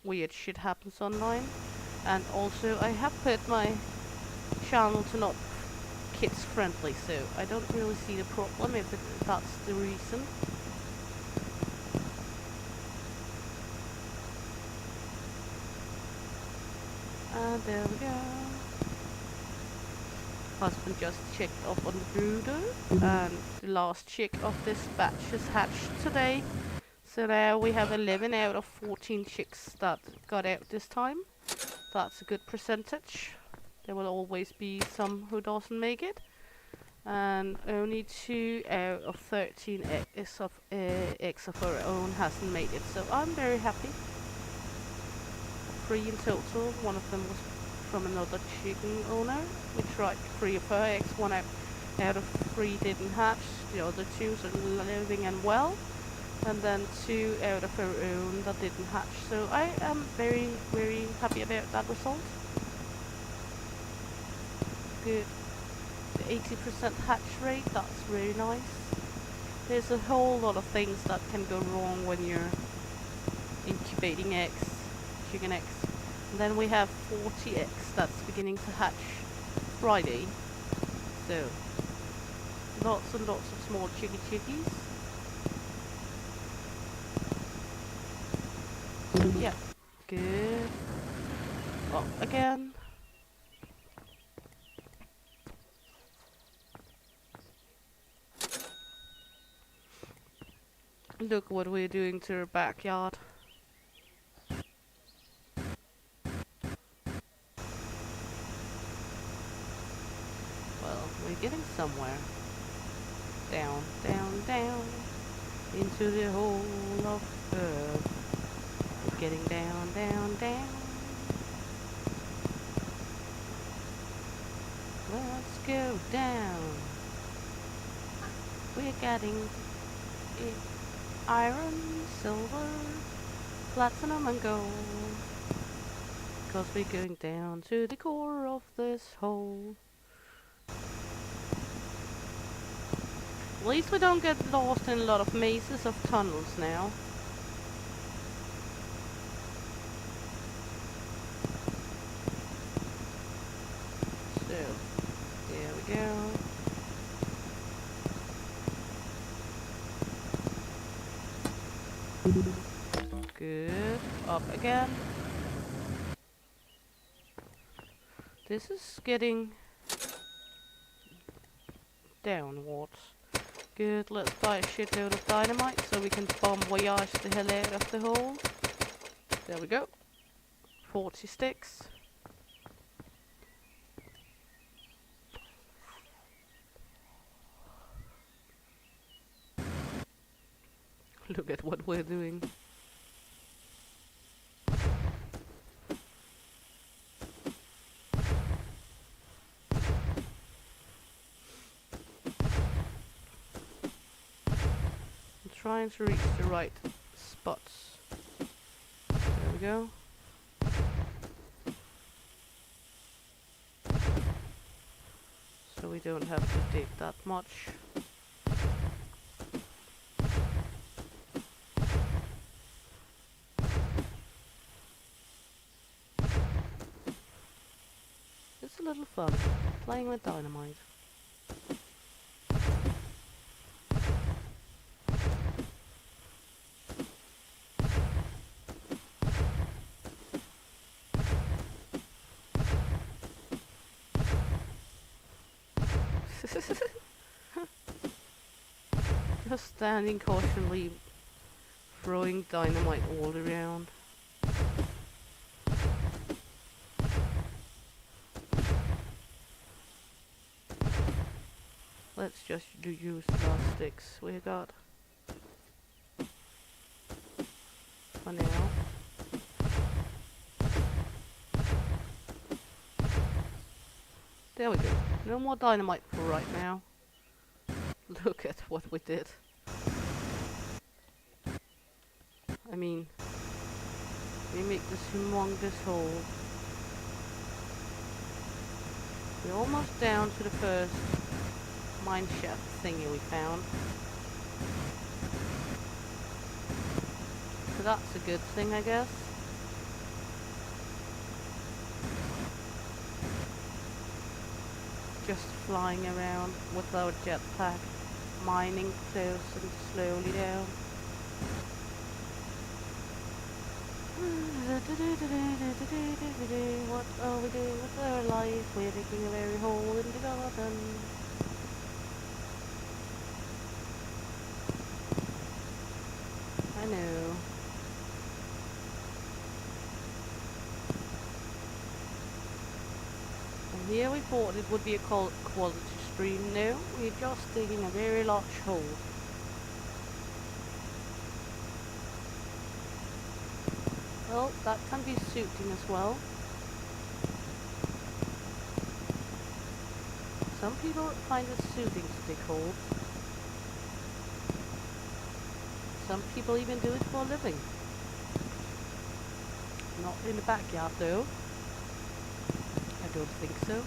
weird shit happens online. And also I have put my channel to not kids friendly, so I don't really see the problem if that's the reason. And there we go. Husband just checked off on the brooder, and the last chick of this batch is hatched today. So now we have 11 out of 14 chicks that got out this time. That's a good percentage. There will always be some who doesn't make it. And only 2 out of 13 eggs of our own hasn't made it. So I'm very happy. 3 in total. One of them was from another chicken owner. We tried 3 of her eggs. 1 out of 3 didn't hatch. The other 2 are living and well. And then 2 out of her own that didn't hatch. So I am very, very happy about that result. Good. The 80% hatch rate, that's very nice. There's a whole lot of things that can go wrong when you're incubating eggs, chicken eggs. And then we have 40 eggs that's beginning to hatch Friday. So, lots and lots of small chickies. So yeah, good. Up again. Look what we're doing to our backyard. Well, we're getting somewhere. Down, down, down, into the hole of earth. We're getting down, down, down. Let's go down. We're getting it. Iron, silver, platinum and gold. Cause we're going down to the core of this hole. At least we don't get lost in a lot of mazes of tunnels now. So, there we go. Good. Up again. This is getting downwards. Good. Let's buy a shitload of dynamite so we can bomb voyage the hell out of the hole. There we go. 40 sticks. Look at what we're doing. Trying to reach the right spots. There we go. So we don't have to dig that much. It's a little fun playing with dynamite. Just standing cautiously, throwing dynamite all around. Let's just use the last sticks we got for now. There we go. No more dynamite for right now. Look at what we did. I mean, we make this humongous hole. We're almost down to the first mine shaft thingy we found. So that's a good thing, I guess. just flying around with our jetpack, mining close and slowly down. What are we doing with our life? We're digging a very hole in the garden. I know. And here we thought it would be a quality stream. No, we're just digging a very large hole. Well, that can be suiting as well. Some people find it soothing to dig holes. Some people even do it for a living. Not in the backyard though. I don't think so.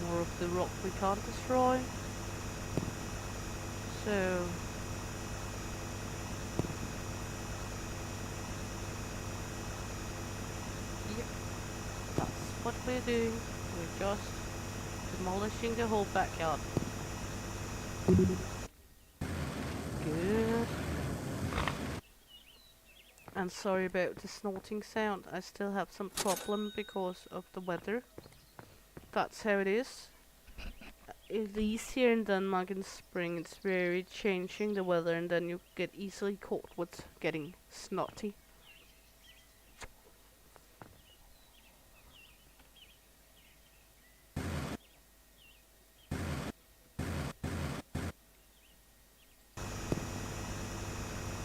More of the rock we can't destroy. So yep, that's what we're doing. We're just demolishing the whole backyard. Good. And sorry about the snorting sound. I still have some problem because of the weather. That's how it is. At least here in Denmark in spring it's very changing the weather, and then you get easily caught with getting snotty.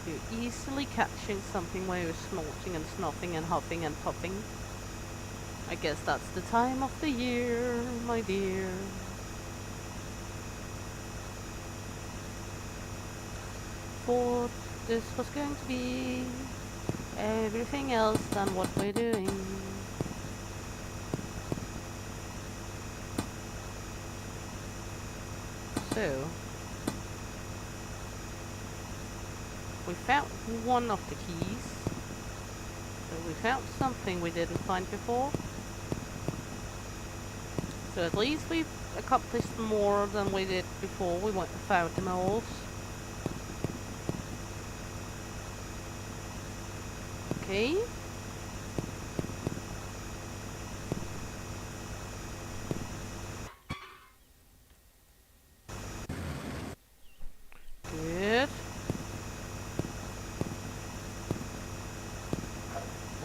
You're easily catching something while you're snorting and snuffing and huffing and puffing. I guess that's the time of the year, my dear. Thought this was going to be everything else than what we're doing. So we found one of the keys. So we found something we didn't find before. So at least we've accomplished more than we did before we found the moles. Okay. Good.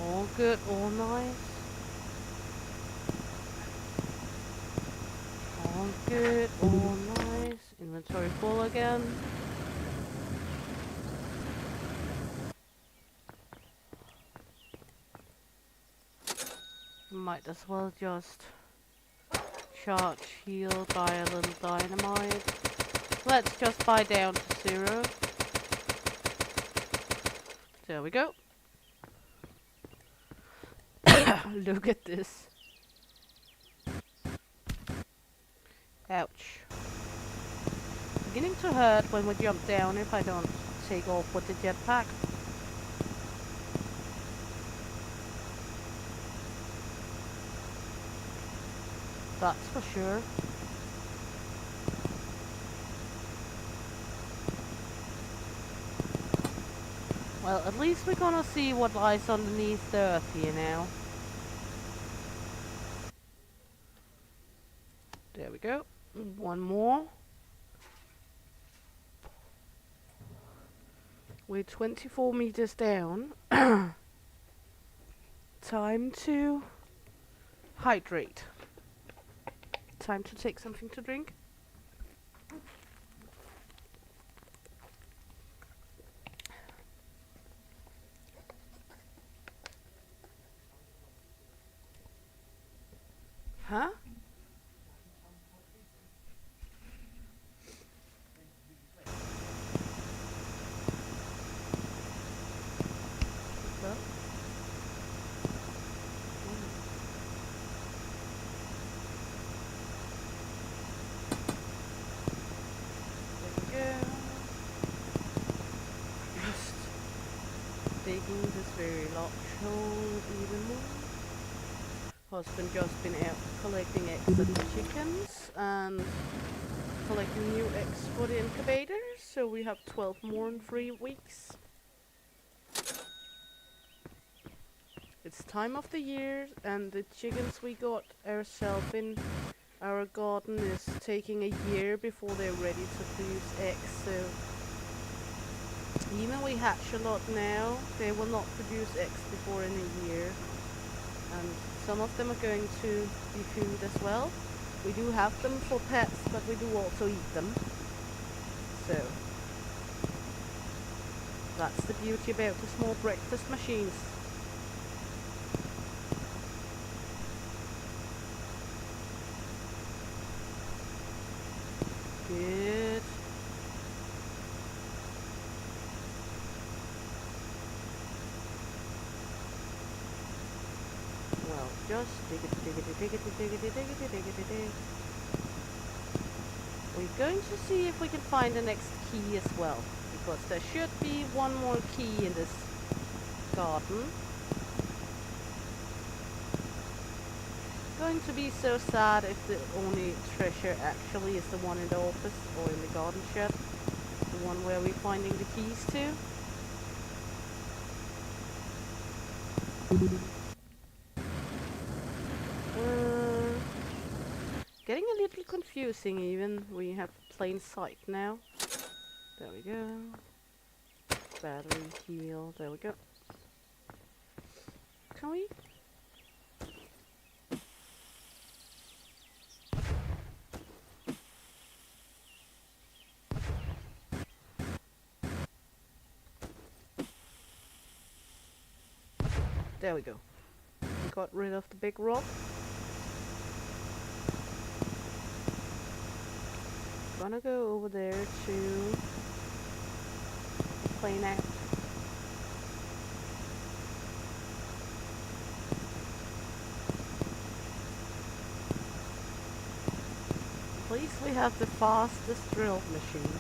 All good, all nice. All good, all nice. Inventory full again. Might as well just charge heal, buy a little dynamite. Let's just buy down to 0. There we go. Look at this. Ouch. Beginning to hurt when we jump down if I don't take off with the jetpack. That's for sure. Well, at least we're gonna see what lies underneath the earth here now. There we go. One more. We're 24 meters down. Time to hydrate. Time to take something to drink. Huh? Digging this very large hole even more. Husband just been out collecting eggs at the chickens and collecting new eggs for the incubator, so we have 12 more in 3 weeks. It's time of the year, and the chickens we got ourselves in our garden is taking a year before they're ready to produce eggs, so even we hatch a lot now, they will not produce eggs before in a year. And some of them are going to be food as well. We do have them for pets, but we do also eat them. So that's the beauty about the small breakfast machines. Good. Well, just dig. We're going to see if we can find the next key as well, because there should be one more key in this garden. Going to be so sad if the only treasure actually is the one in the office or in the garden shed, the one where we're finding the keys to. Getting a little confusing even. We have plain sight now. There we go. Battery, heal, there we go. Can we? There we go. Got rid of the big rock. Gonna go over there to plane out. At least we have the fastest drill machine.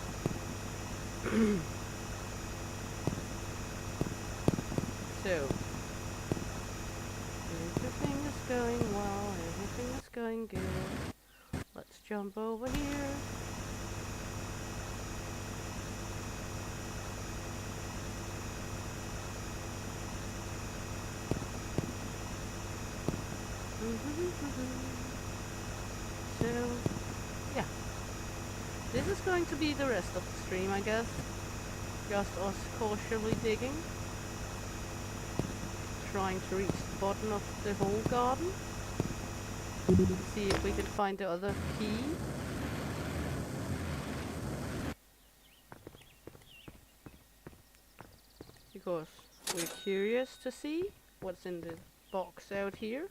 So everything is going well, everything is going good. Let's jump over here. So, yeah. This is going to be the rest of the stream, I guess. Just us cautiously digging. Trying to reach the bottom of the whole garden. See if we can find the other key. Because we're curious to see what's in the box out here.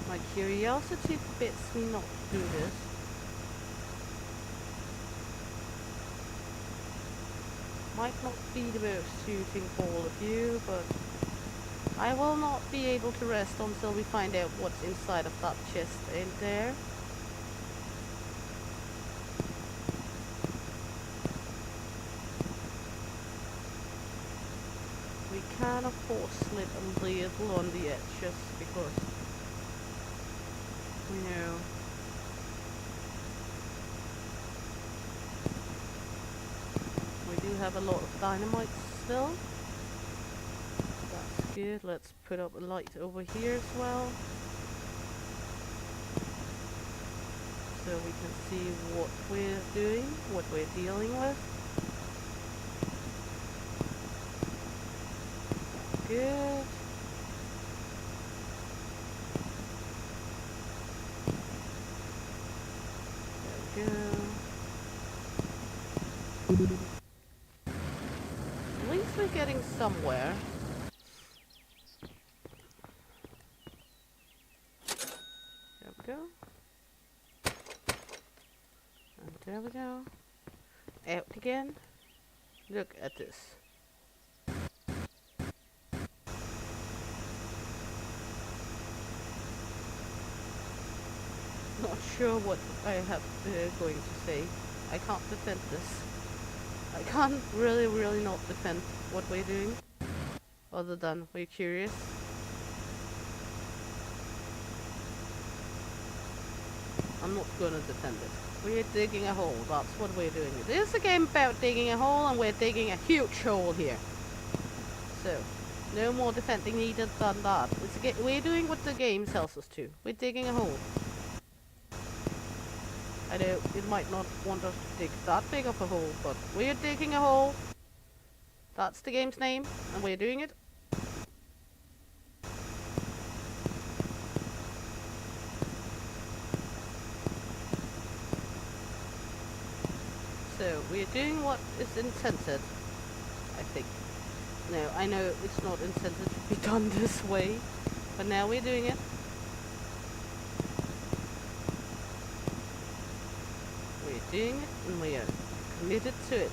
My curiosity forbids me not to do this. Might not be the most suiting for all of you, but I will not be able to rest until we find out what's inside of that chest in there. We can of course slip a little on the edges because we know we do have a lot of dynamite still. That's good. Let's put up a light over here as well, so we can see what we're doing, what we're dealing with. Good. There we go. At least we're getting somewhere. There we go. And there we go. Out again. Look at this. Not sure what I have going to say. I can't defend this. I can't really not defend what we're doing, other than we're curious. I'm not gonna defend it. We're digging a hole, that's what we're doing. It is a game about digging a hole, and we're digging a huge hole here. So, no more defending needed than that. We're doing what the game tells us to. We're digging a hole. I know it might not want us to dig that big of a hole, but we're digging a hole. That's the game's name, and we're doing it. So, we're doing what is intended, I think. No, I know it's not intended to be done this way, but now we're doing it. We're doing it, and we are committed to it.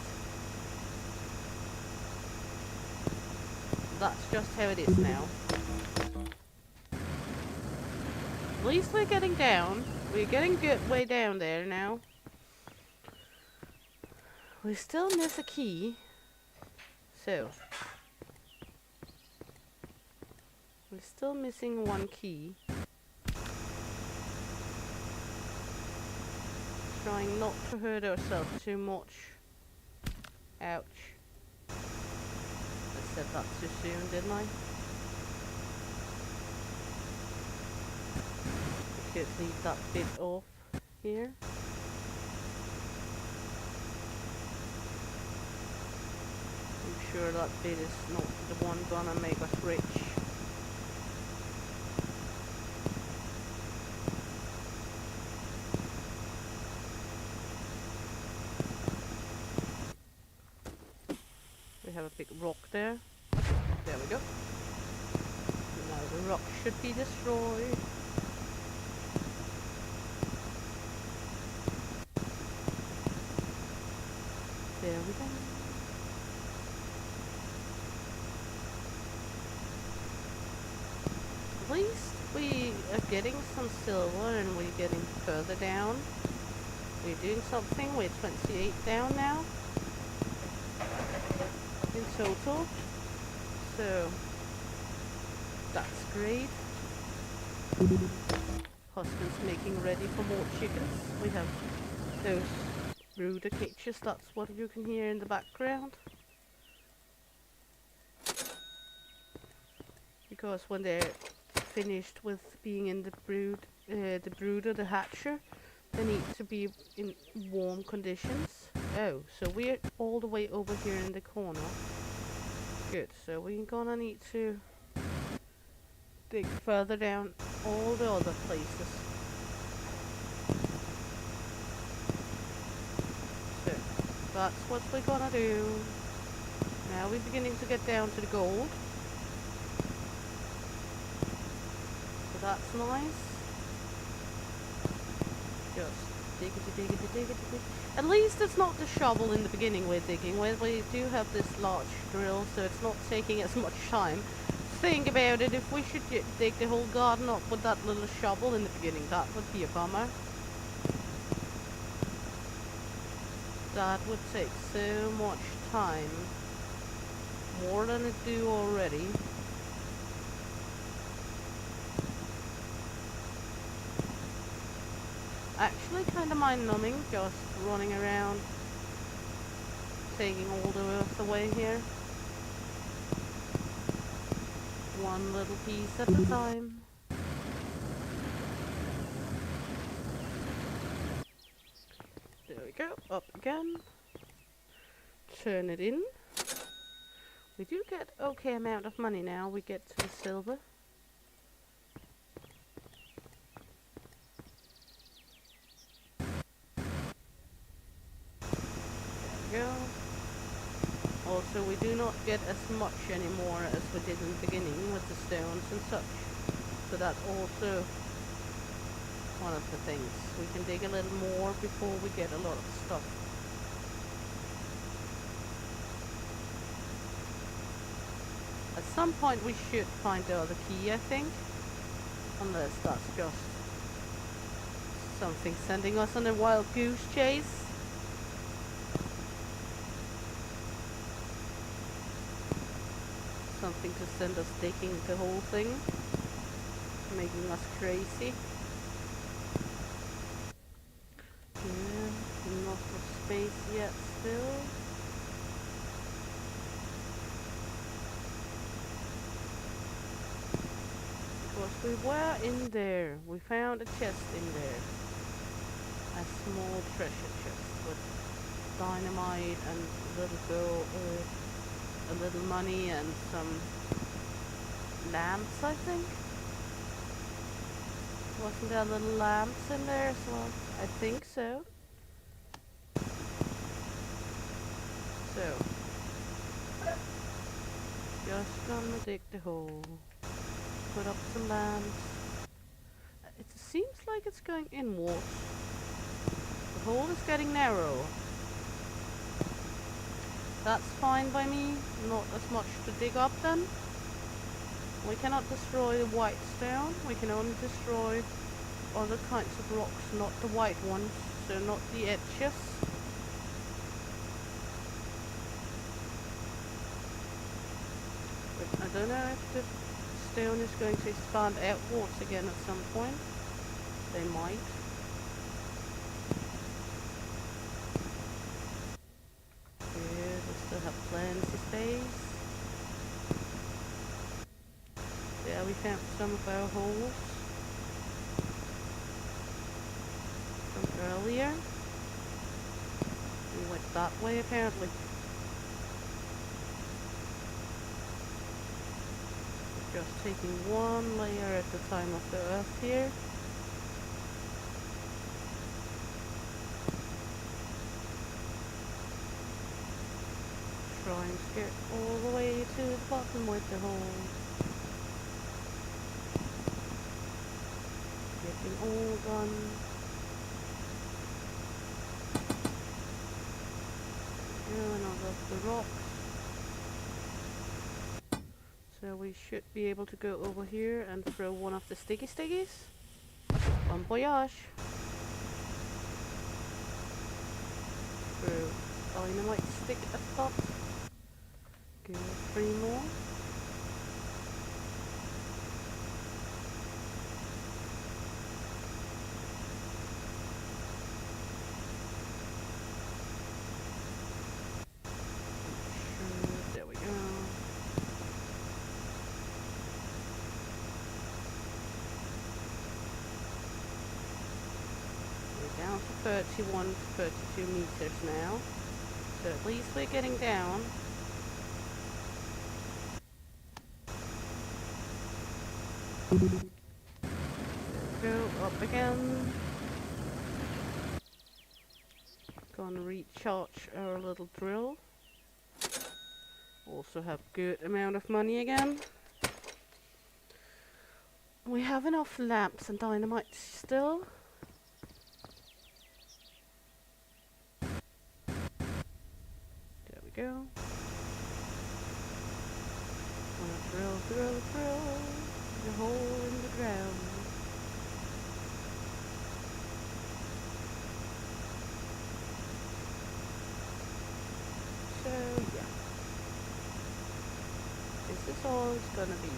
That's just how it is now. At least we're getting down. We're getting good way down there now. We still miss a key. So. We're still missing one key. Trying not to hurt ourselves too much. Ouch. I said that too soon, didn't I? We could leave that bit off here. I'm sure that bit is not the one gonna make us rich. We have a big rock there. There we go. Now the rock should be destroyed. There we go. At least we are getting some silver and we're getting further down. We're doing something. We're 28 down now in total. So that's great. Husband's making ready for more chickens. We have those brooder cages, that's what you can hear in the background. Because when they're finished with being in the brooder, the hatcher, they need to be in warm conditions. Oh, so we're all the way over here in the corner. Good, so we're gonna need to dig further down all the other places. So, that's what we're gonna do. Now we're beginning to get down to the gold. So that's nice. Just dig it. At least it's not the shovel in the beginning we're digging. We do have this large drill, so it's not taking as much time. Think about it, if we should dig the whole garden up with that little shovel in the beginning, that would be a bummer. That would take so much time. More than it do already. Actually kind of mind-numbing, just running around, taking all the earth away here. One little piece at a time. There we go, up again. Turn it in. We do get okay amount of money now, we get to the silver. Go. Also, we do not get as much anymore as we did in the beginning with the stones and such. So that's also one of the things. We can dig a little more before we get a lot of stuff. At some point we should find the other key, I think. Unless that's just something sending us on a wild goose chase. something to send us digging the whole thing, making us crazy. Good. Not of space yet still. Because we were in there. We found a chest in there. A small treasure chest with dynamite and a little money and some lamps, I think. Wasn't there little lamps in there as well? I think so. So, just gonna dig the hole. Put up some lamps. It seems like it's going inwards. The hole is getting narrow. That's fine by me. Not as much to dig up then. We cannot destroy the white stone. We can only destroy other kinds of rocks, not the white ones. So not the edges. But I don't know if the stone is going to expand outwards again at some point. They might. Good, we still have plenty of space. Yeah, we found some of our holes from earlier. We went that way apparently. We're just taking one layer at the time of the earth here. Trying to get all the way to the bottom with the hole. Getting all done. And all of the rocks. So we should be able to go over here and throw one of the sticky stickies. Bon voyage! Throw dynamite stick at top. Good, 3 more. Sure, there we go. We're down to 31 to 32 meters now. So at least we're getting down. Go up again. Gonna recharge our little drill. Also have good amount of money again. We have enough lamps and dynamite still. There we go. Gonna drill the hole in the ground. So yeah, this is all it's gonna be.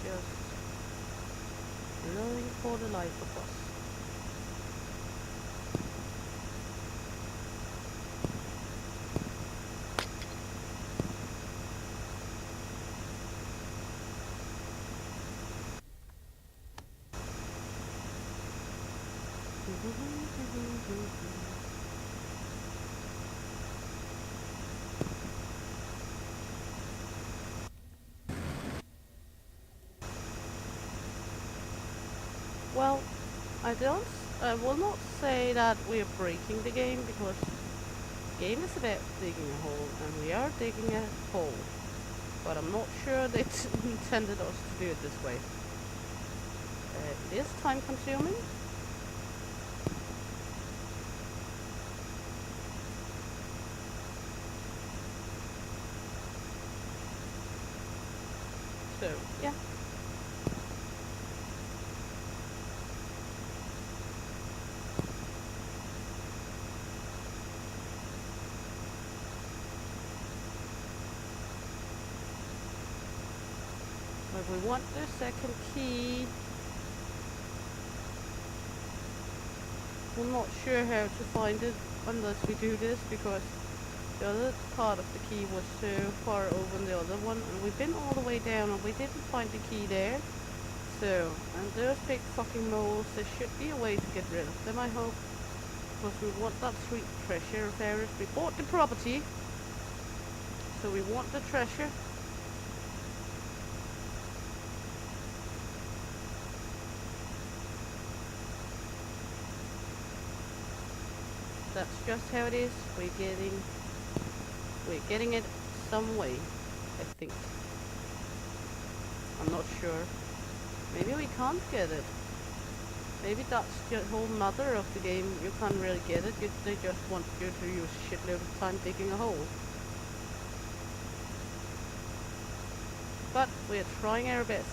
Just drilling for the life of us. Well, I will not say that we are breaking the game, because the game is about digging a hole, and we are digging a hole. But I'm not sure they intended us to do it this way. It is time consuming. So, yeah. But we want the second key. I'm not sure how to find it unless we do this, because the other part of the key was so far over in the other one, and we've been all the way down and we didn't find the key there. So, and those big fucking moles, there should be a way to get rid of them, I hope. Because we want that sweet treasure of ours. We bought the property, so we want the treasure. That's just how it is. We're getting it some way, I think. I'm not sure. Maybe we can't get it. Maybe that's the whole matter of the game. You can't really get it. They just want you to use a shitload of time digging a hole. But we're trying our best.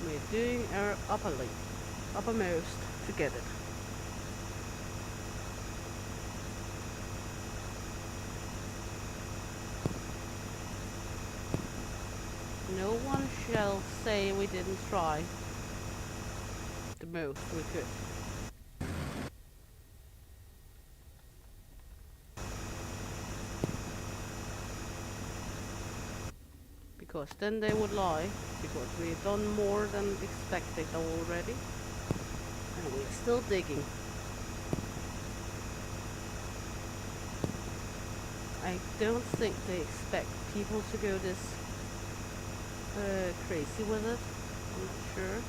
We're doing our uppermost to get it. No one shall say we didn't try the most we could. Because then they would lie, because we've done more than expected already, and we're still digging. I don't think they expect people to go this crazy with it. I'm not sure.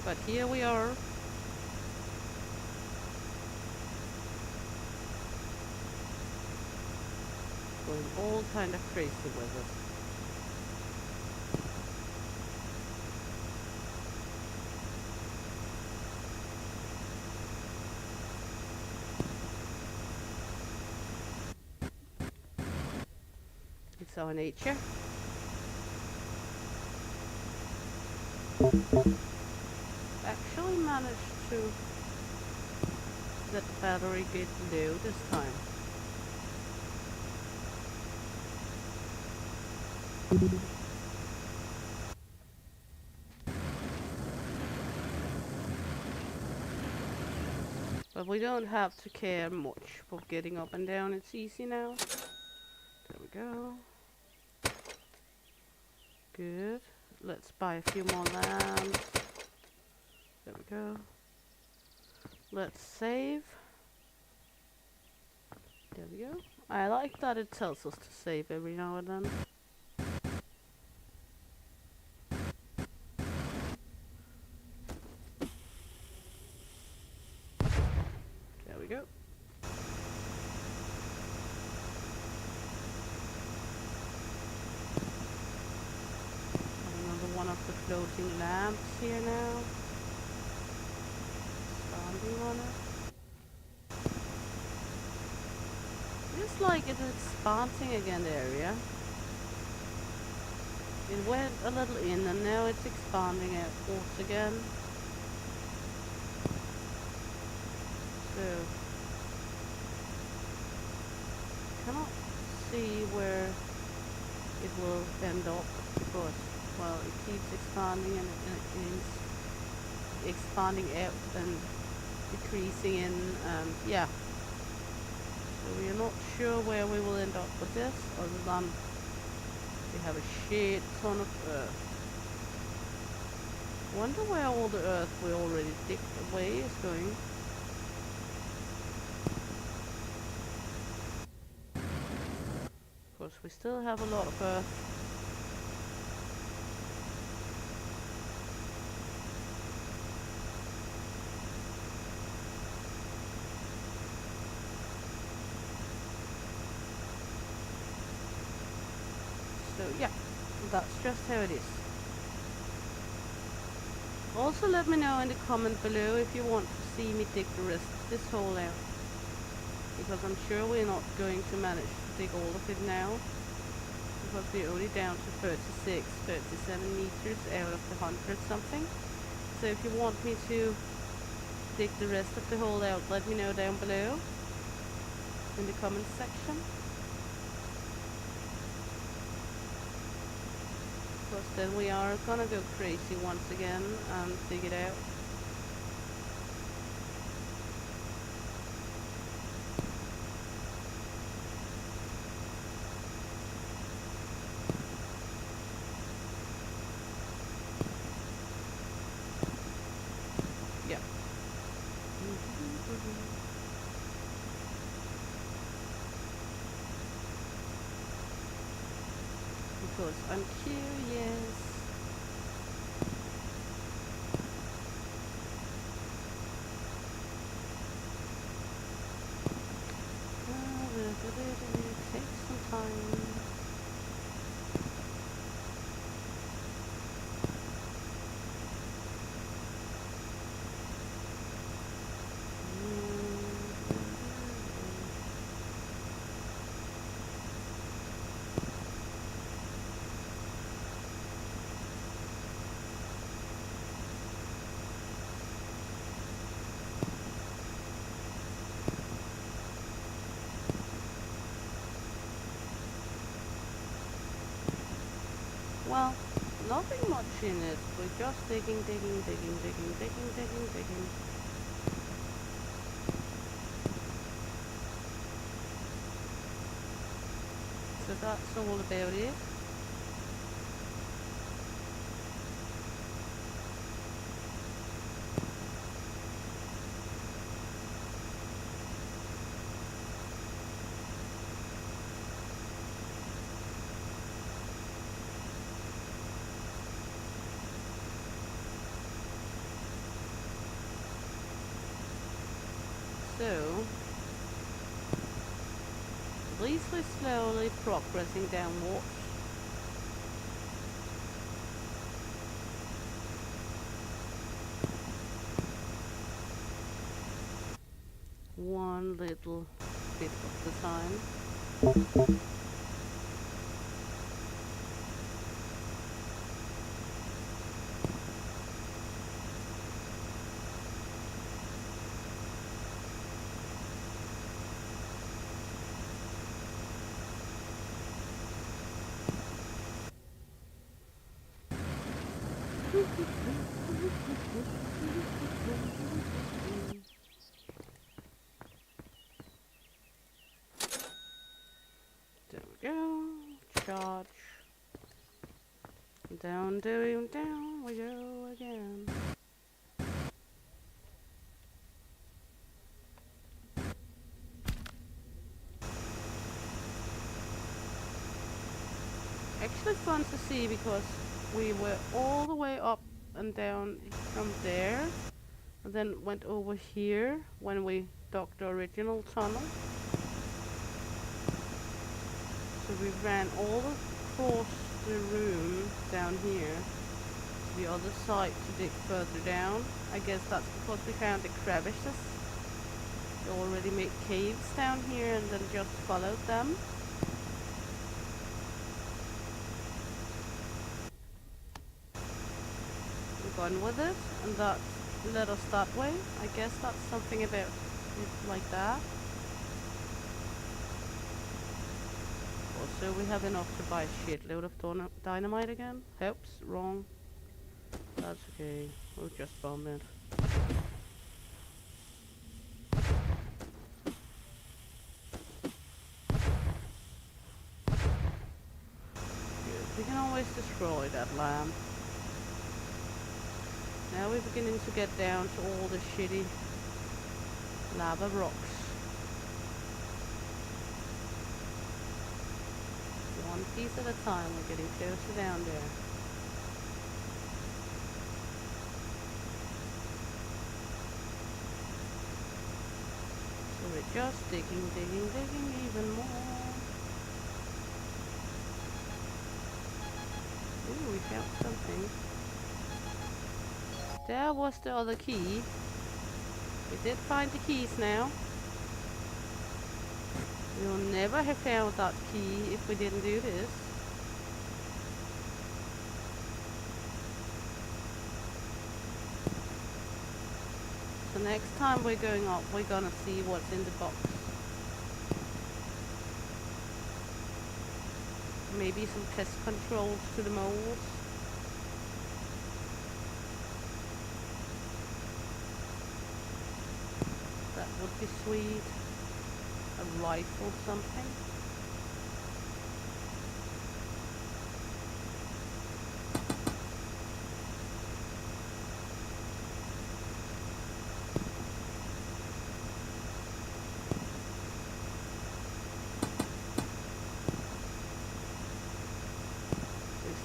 But here we are. Going all kind of crazy with it. It's our nature. Actually managed to let the battery get low this time. But we don't have to care much for getting up and down. It's easy now. There we go. Good. Let's buy a few more lamps. There we go. Let's save. There we go. I like that it tells us to save every now and then. There we go. Another one of the floating lamps here now. Standing on it. It's like it's expanding again, the area. It went a little in and now it's expanding outwards again. So, cannot see where it will end up because, well, it keeps expanding and it is expanding out and decreasing in, yeah. So we are not sure where we will end up with this, other than we have a shit ton of earth. Wonder where all the earth we already digged away is going. Of course, we still have a lot of earth. So yeah, that's just how it is. Also let me know in the comment below if you want to see me dig the rest of this hole out. Because I'm sure we're not going to manage to dig all of it now. because we're only down to 36, 37 meters out of the 100 something. So if you want me to dig the rest of the hole out, let me know down below in the comments section. Because then we are gonna go crazy once again and dig it out. Yeah. Because I'm curious. Take some time. Well, nothing much in it. We're just digging. So that's all about it. So, at least we're slowly progressing downwards. One little bit of the time. There we go. Charge. Down we go again. Actually fun to see because we were all the way up and down from there and then went over here when we dug the original tunnel. So we ran all across the room down here to the other side to dig further down. I guess that's because we found the crevices. We already made caves down here and then just followed them. We've gone with it and that led us that way. I guess that's something about it like that. Also, we have enough to buy a shitload of dynamite again. Oops, wrong. That's okay. We'll just bomb it. Good. We can always destroy that lamp. Now we're beginning to get down to all the shitty lava rocks. One piece at a time, we're getting closer down there. So we're just digging even more. Ooh, we found something. There was the other key. We did find the keys now. We'll never have found that key if we didn't do this. next time we're going up, we're gonna see what's in the box. Maybe some test controls to the moles. That would be sweet. A rifle something.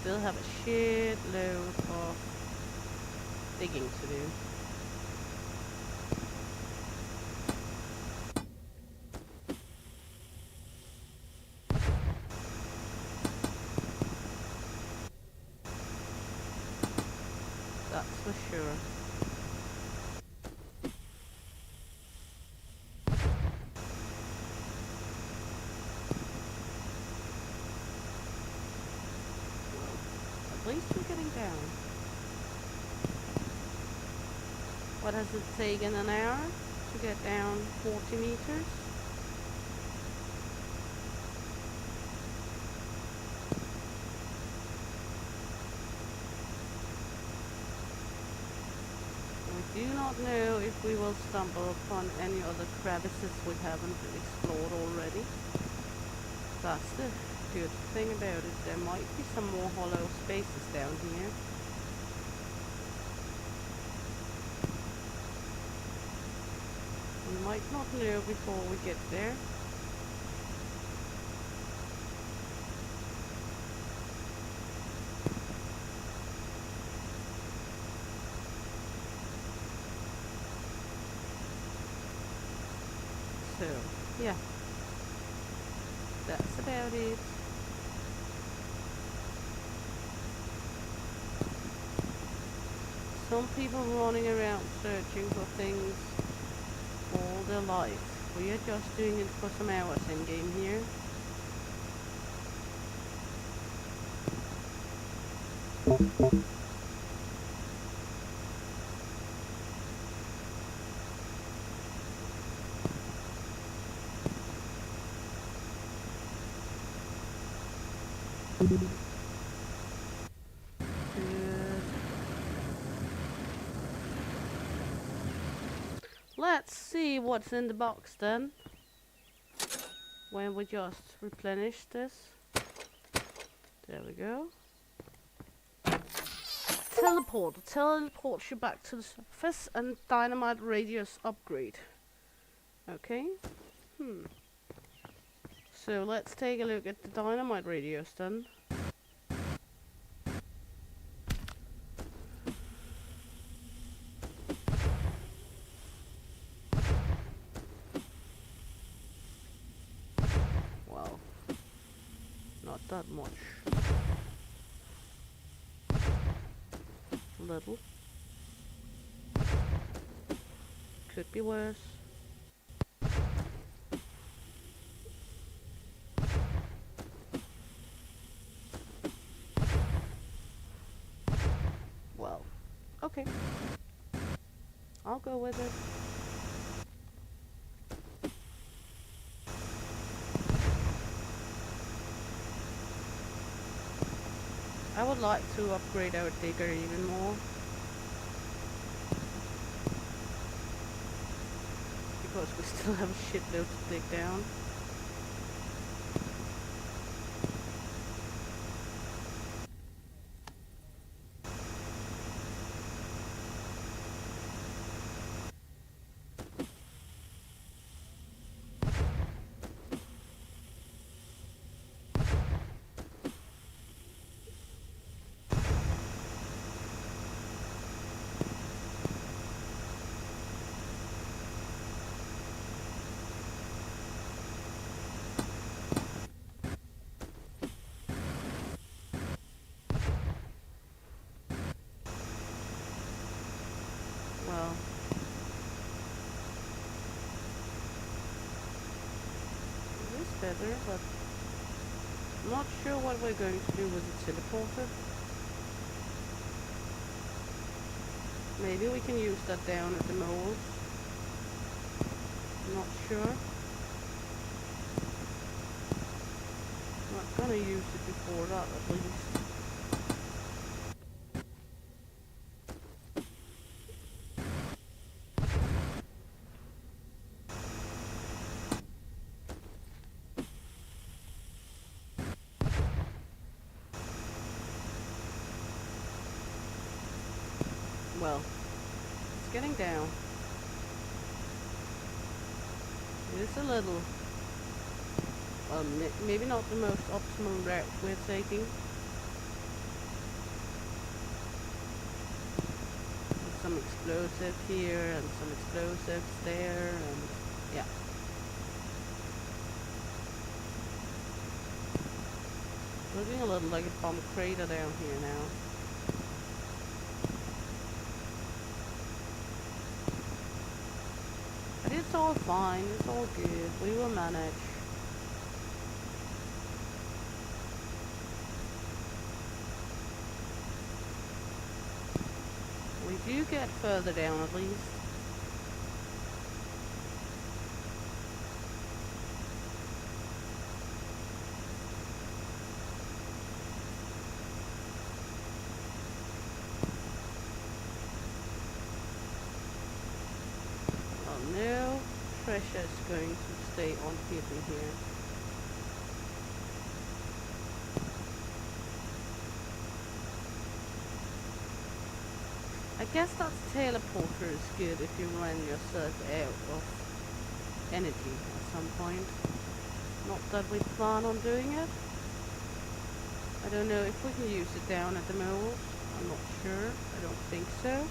Still have a shitload of digging to do. That's for sure. At least we're getting down. What has it taken, an hour to get down 40 meters? We do not know if we will stumble upon any other crevices we haven't explored already. That's the good thing about it. There might be some more hollow spaces down here. We might not know before we get there. So, yeah. That's about it. Some people running around searching for things all their life. We are just doing it for some hours in game here. Good. Let's see what's in the box then. When we just replenish this. There we go. Teleport. Teleports you back to the surface and dynamite radius upgrade. Okay. So let's take a look at the dynamite radius then. Well, not that much. Little. Could be worse. Well, okay. I'll go with it. I would like to upgrade our digger even more. Because we still have a shitload to dig down. Well, it is better, but I'm not sure what we're going to do with the teleporter. Maybe we can use that down at the moles. Not sure. Not gonna use it before that, at least. Well, it's getting down. It is a little, well, maybe not the most optimal route we're taking. With some explosive here and some explosives there, and yeah. Looking a little like a bomb crater down here now. But it's all fine, it's all good, we will manage. We do get further down at least. Well, no pressure is going to stay on hitting here. I guess that teleporter is good if you run yourself out of energy at some point. Not that we plan on doing it. I don't know if we can use it down at the moles. I'm not sure. I don't think so.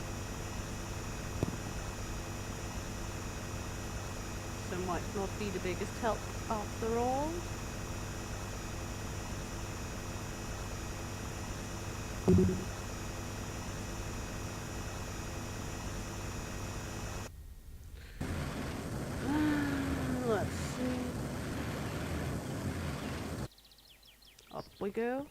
So might not be the biggest help after all. Let's see. Up we go.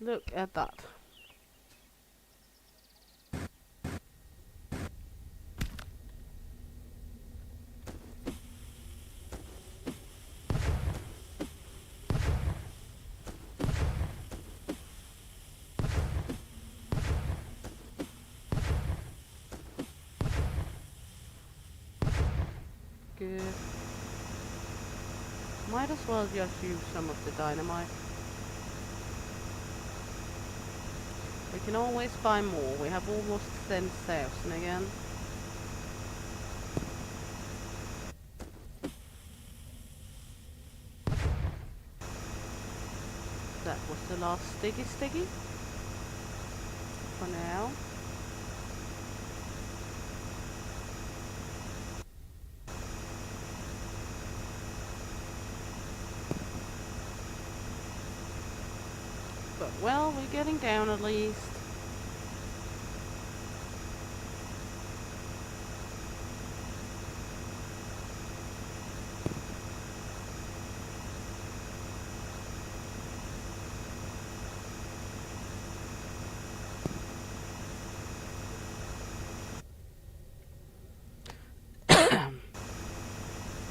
Look at that. Good. Might as well just use some of the dynamite. We can always buy more. We have almost 10,000 again. That was the last sticky for now. But well, we're getting down at least.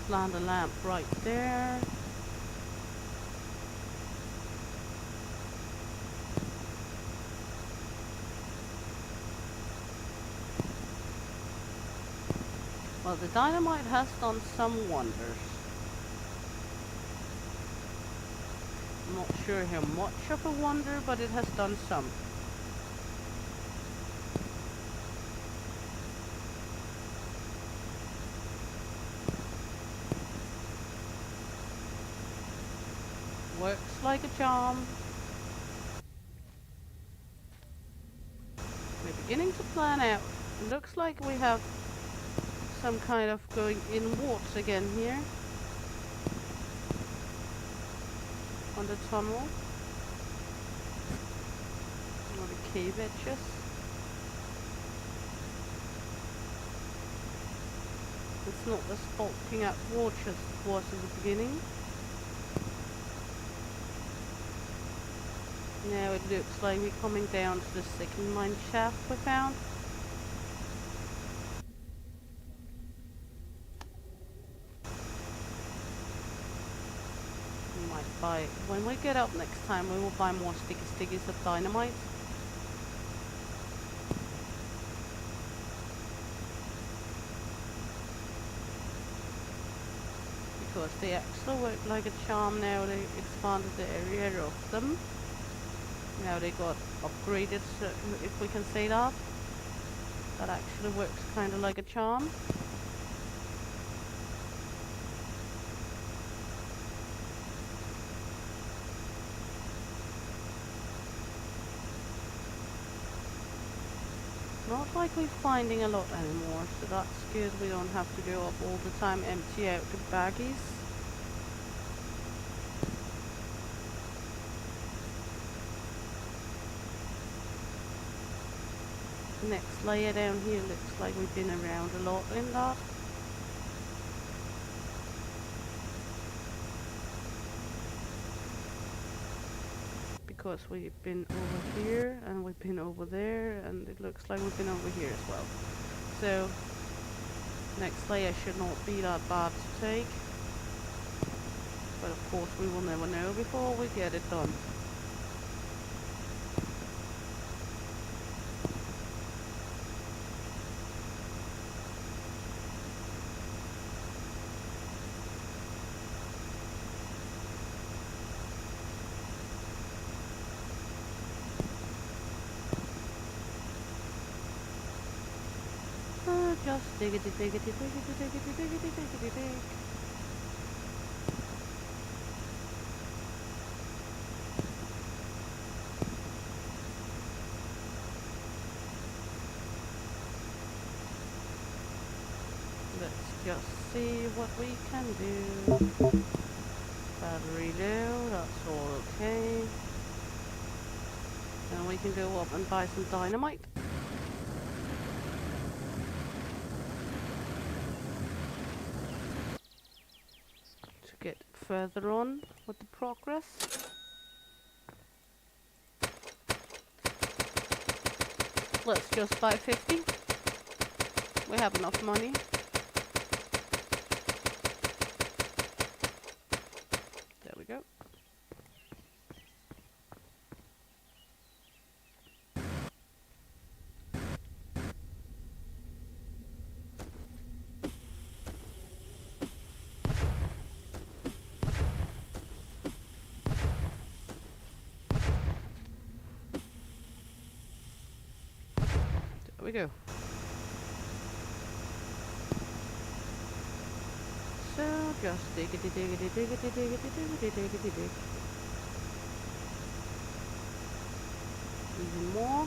Plant a lamp right there. Well, the dynamite has done some wonders. I'm not sure how much of a wonder, but it has done some. Works like a charm. We're beginning to plan out. It looks like we have some kind of going inwards again here. On the tunnel. Or the cave edges. It's not as bulking outwards as it was in the beginning. Now it looks like we're coming down to the second mine shaft we found. We might buy, when we get up next time, we will buy more sticky stickies of dynamite. Because they actually work like a charm now. They expanded the area of them. Now they got upgraded, so if we can say that. That actually works kind of like a charm. Not like we're finding a lot anymore, so that's good. We don't have to go up all the time, empty out the baggies. Next layer down here looks like we've been around a lot in that. Because we've been over here and we've been over there, and it looks like we've been over here as well. So next layer should not be that bad to take, but of course we will never know before we get it done. Just diggity diggity diggity diggity diggity diggity dig. Let's just see what we can do. Battery low, that's all okay. Now we can go up and buy some dynamite. Get further on with the progress. Let's just buy 50. We have enough money. There we go. There we go. So just diggity diggity diggity diggity diggity diggity dig. Even more.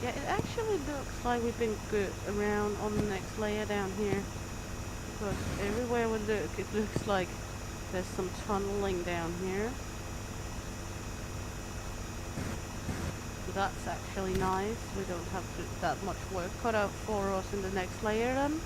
Yeah, it actually looks like we've been good around on the next layer down here. Because everywhere we look, it looks like there's some tunneling down here. So that's actually nice. We don't have that much work cut out for us in the next layer then.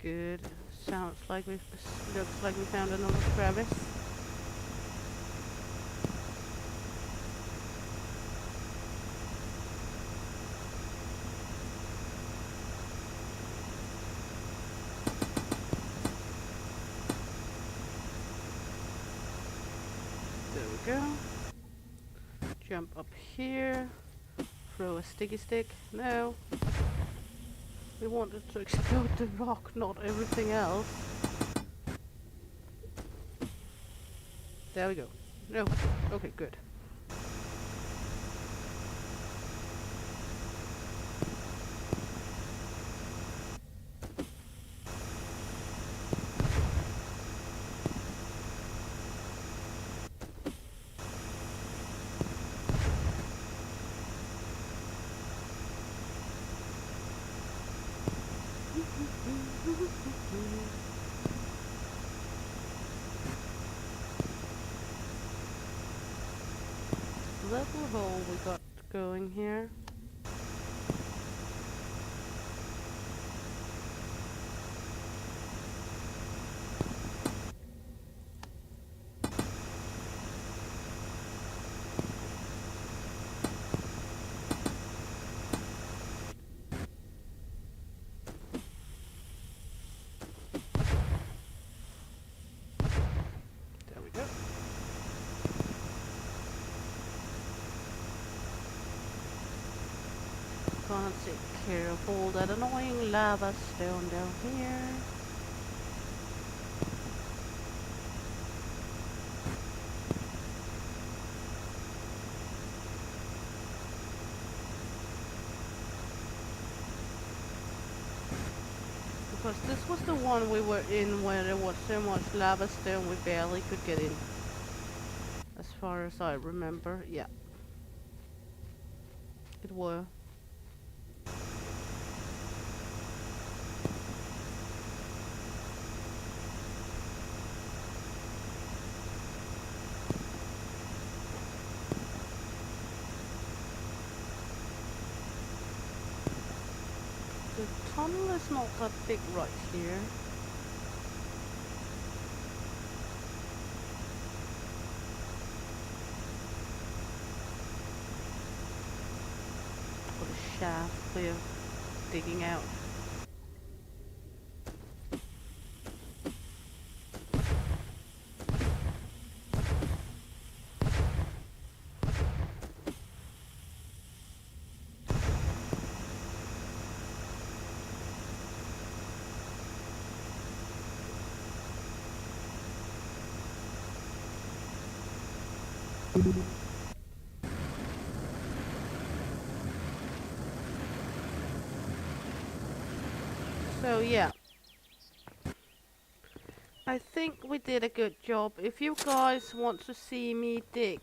Good. Sounds like looks like we found another crevice. There we go. Jump up here. Throw a sticky stick. No. We wanted to explode the rock, not everything else. There we go. No. Okay, good. Little hole we got going here. There we go. Gonna take care of all that annoying lava stone down here. Because this was the one we were in where there was so much lava stone we barely could get in. As far as I remember, yeah. It were. The tunnel is not that big right here. What a shaft we're digging out. So yeah, I think we did a good job. If you guys want to see me dig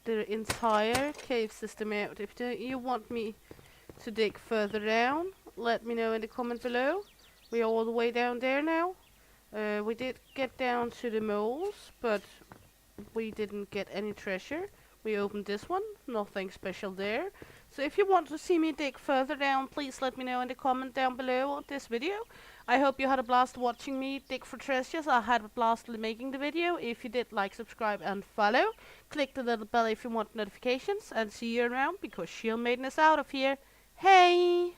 the entire cave system out, if you want me to dig further down, let me know in the comment below. We are all the way down there now. We did get down to the moles, but we didn't get any treasure. We opened this one, nothing special there. So if you want to see me dig further down, please let me know in the comment down below this video. I hope you had a blast watching me dig for treasures. I had a blast making the video. If you did, like, subscribe and follow. Click the little bell if you want notifications, and see you around because Shield Maiden is out of here. Hey!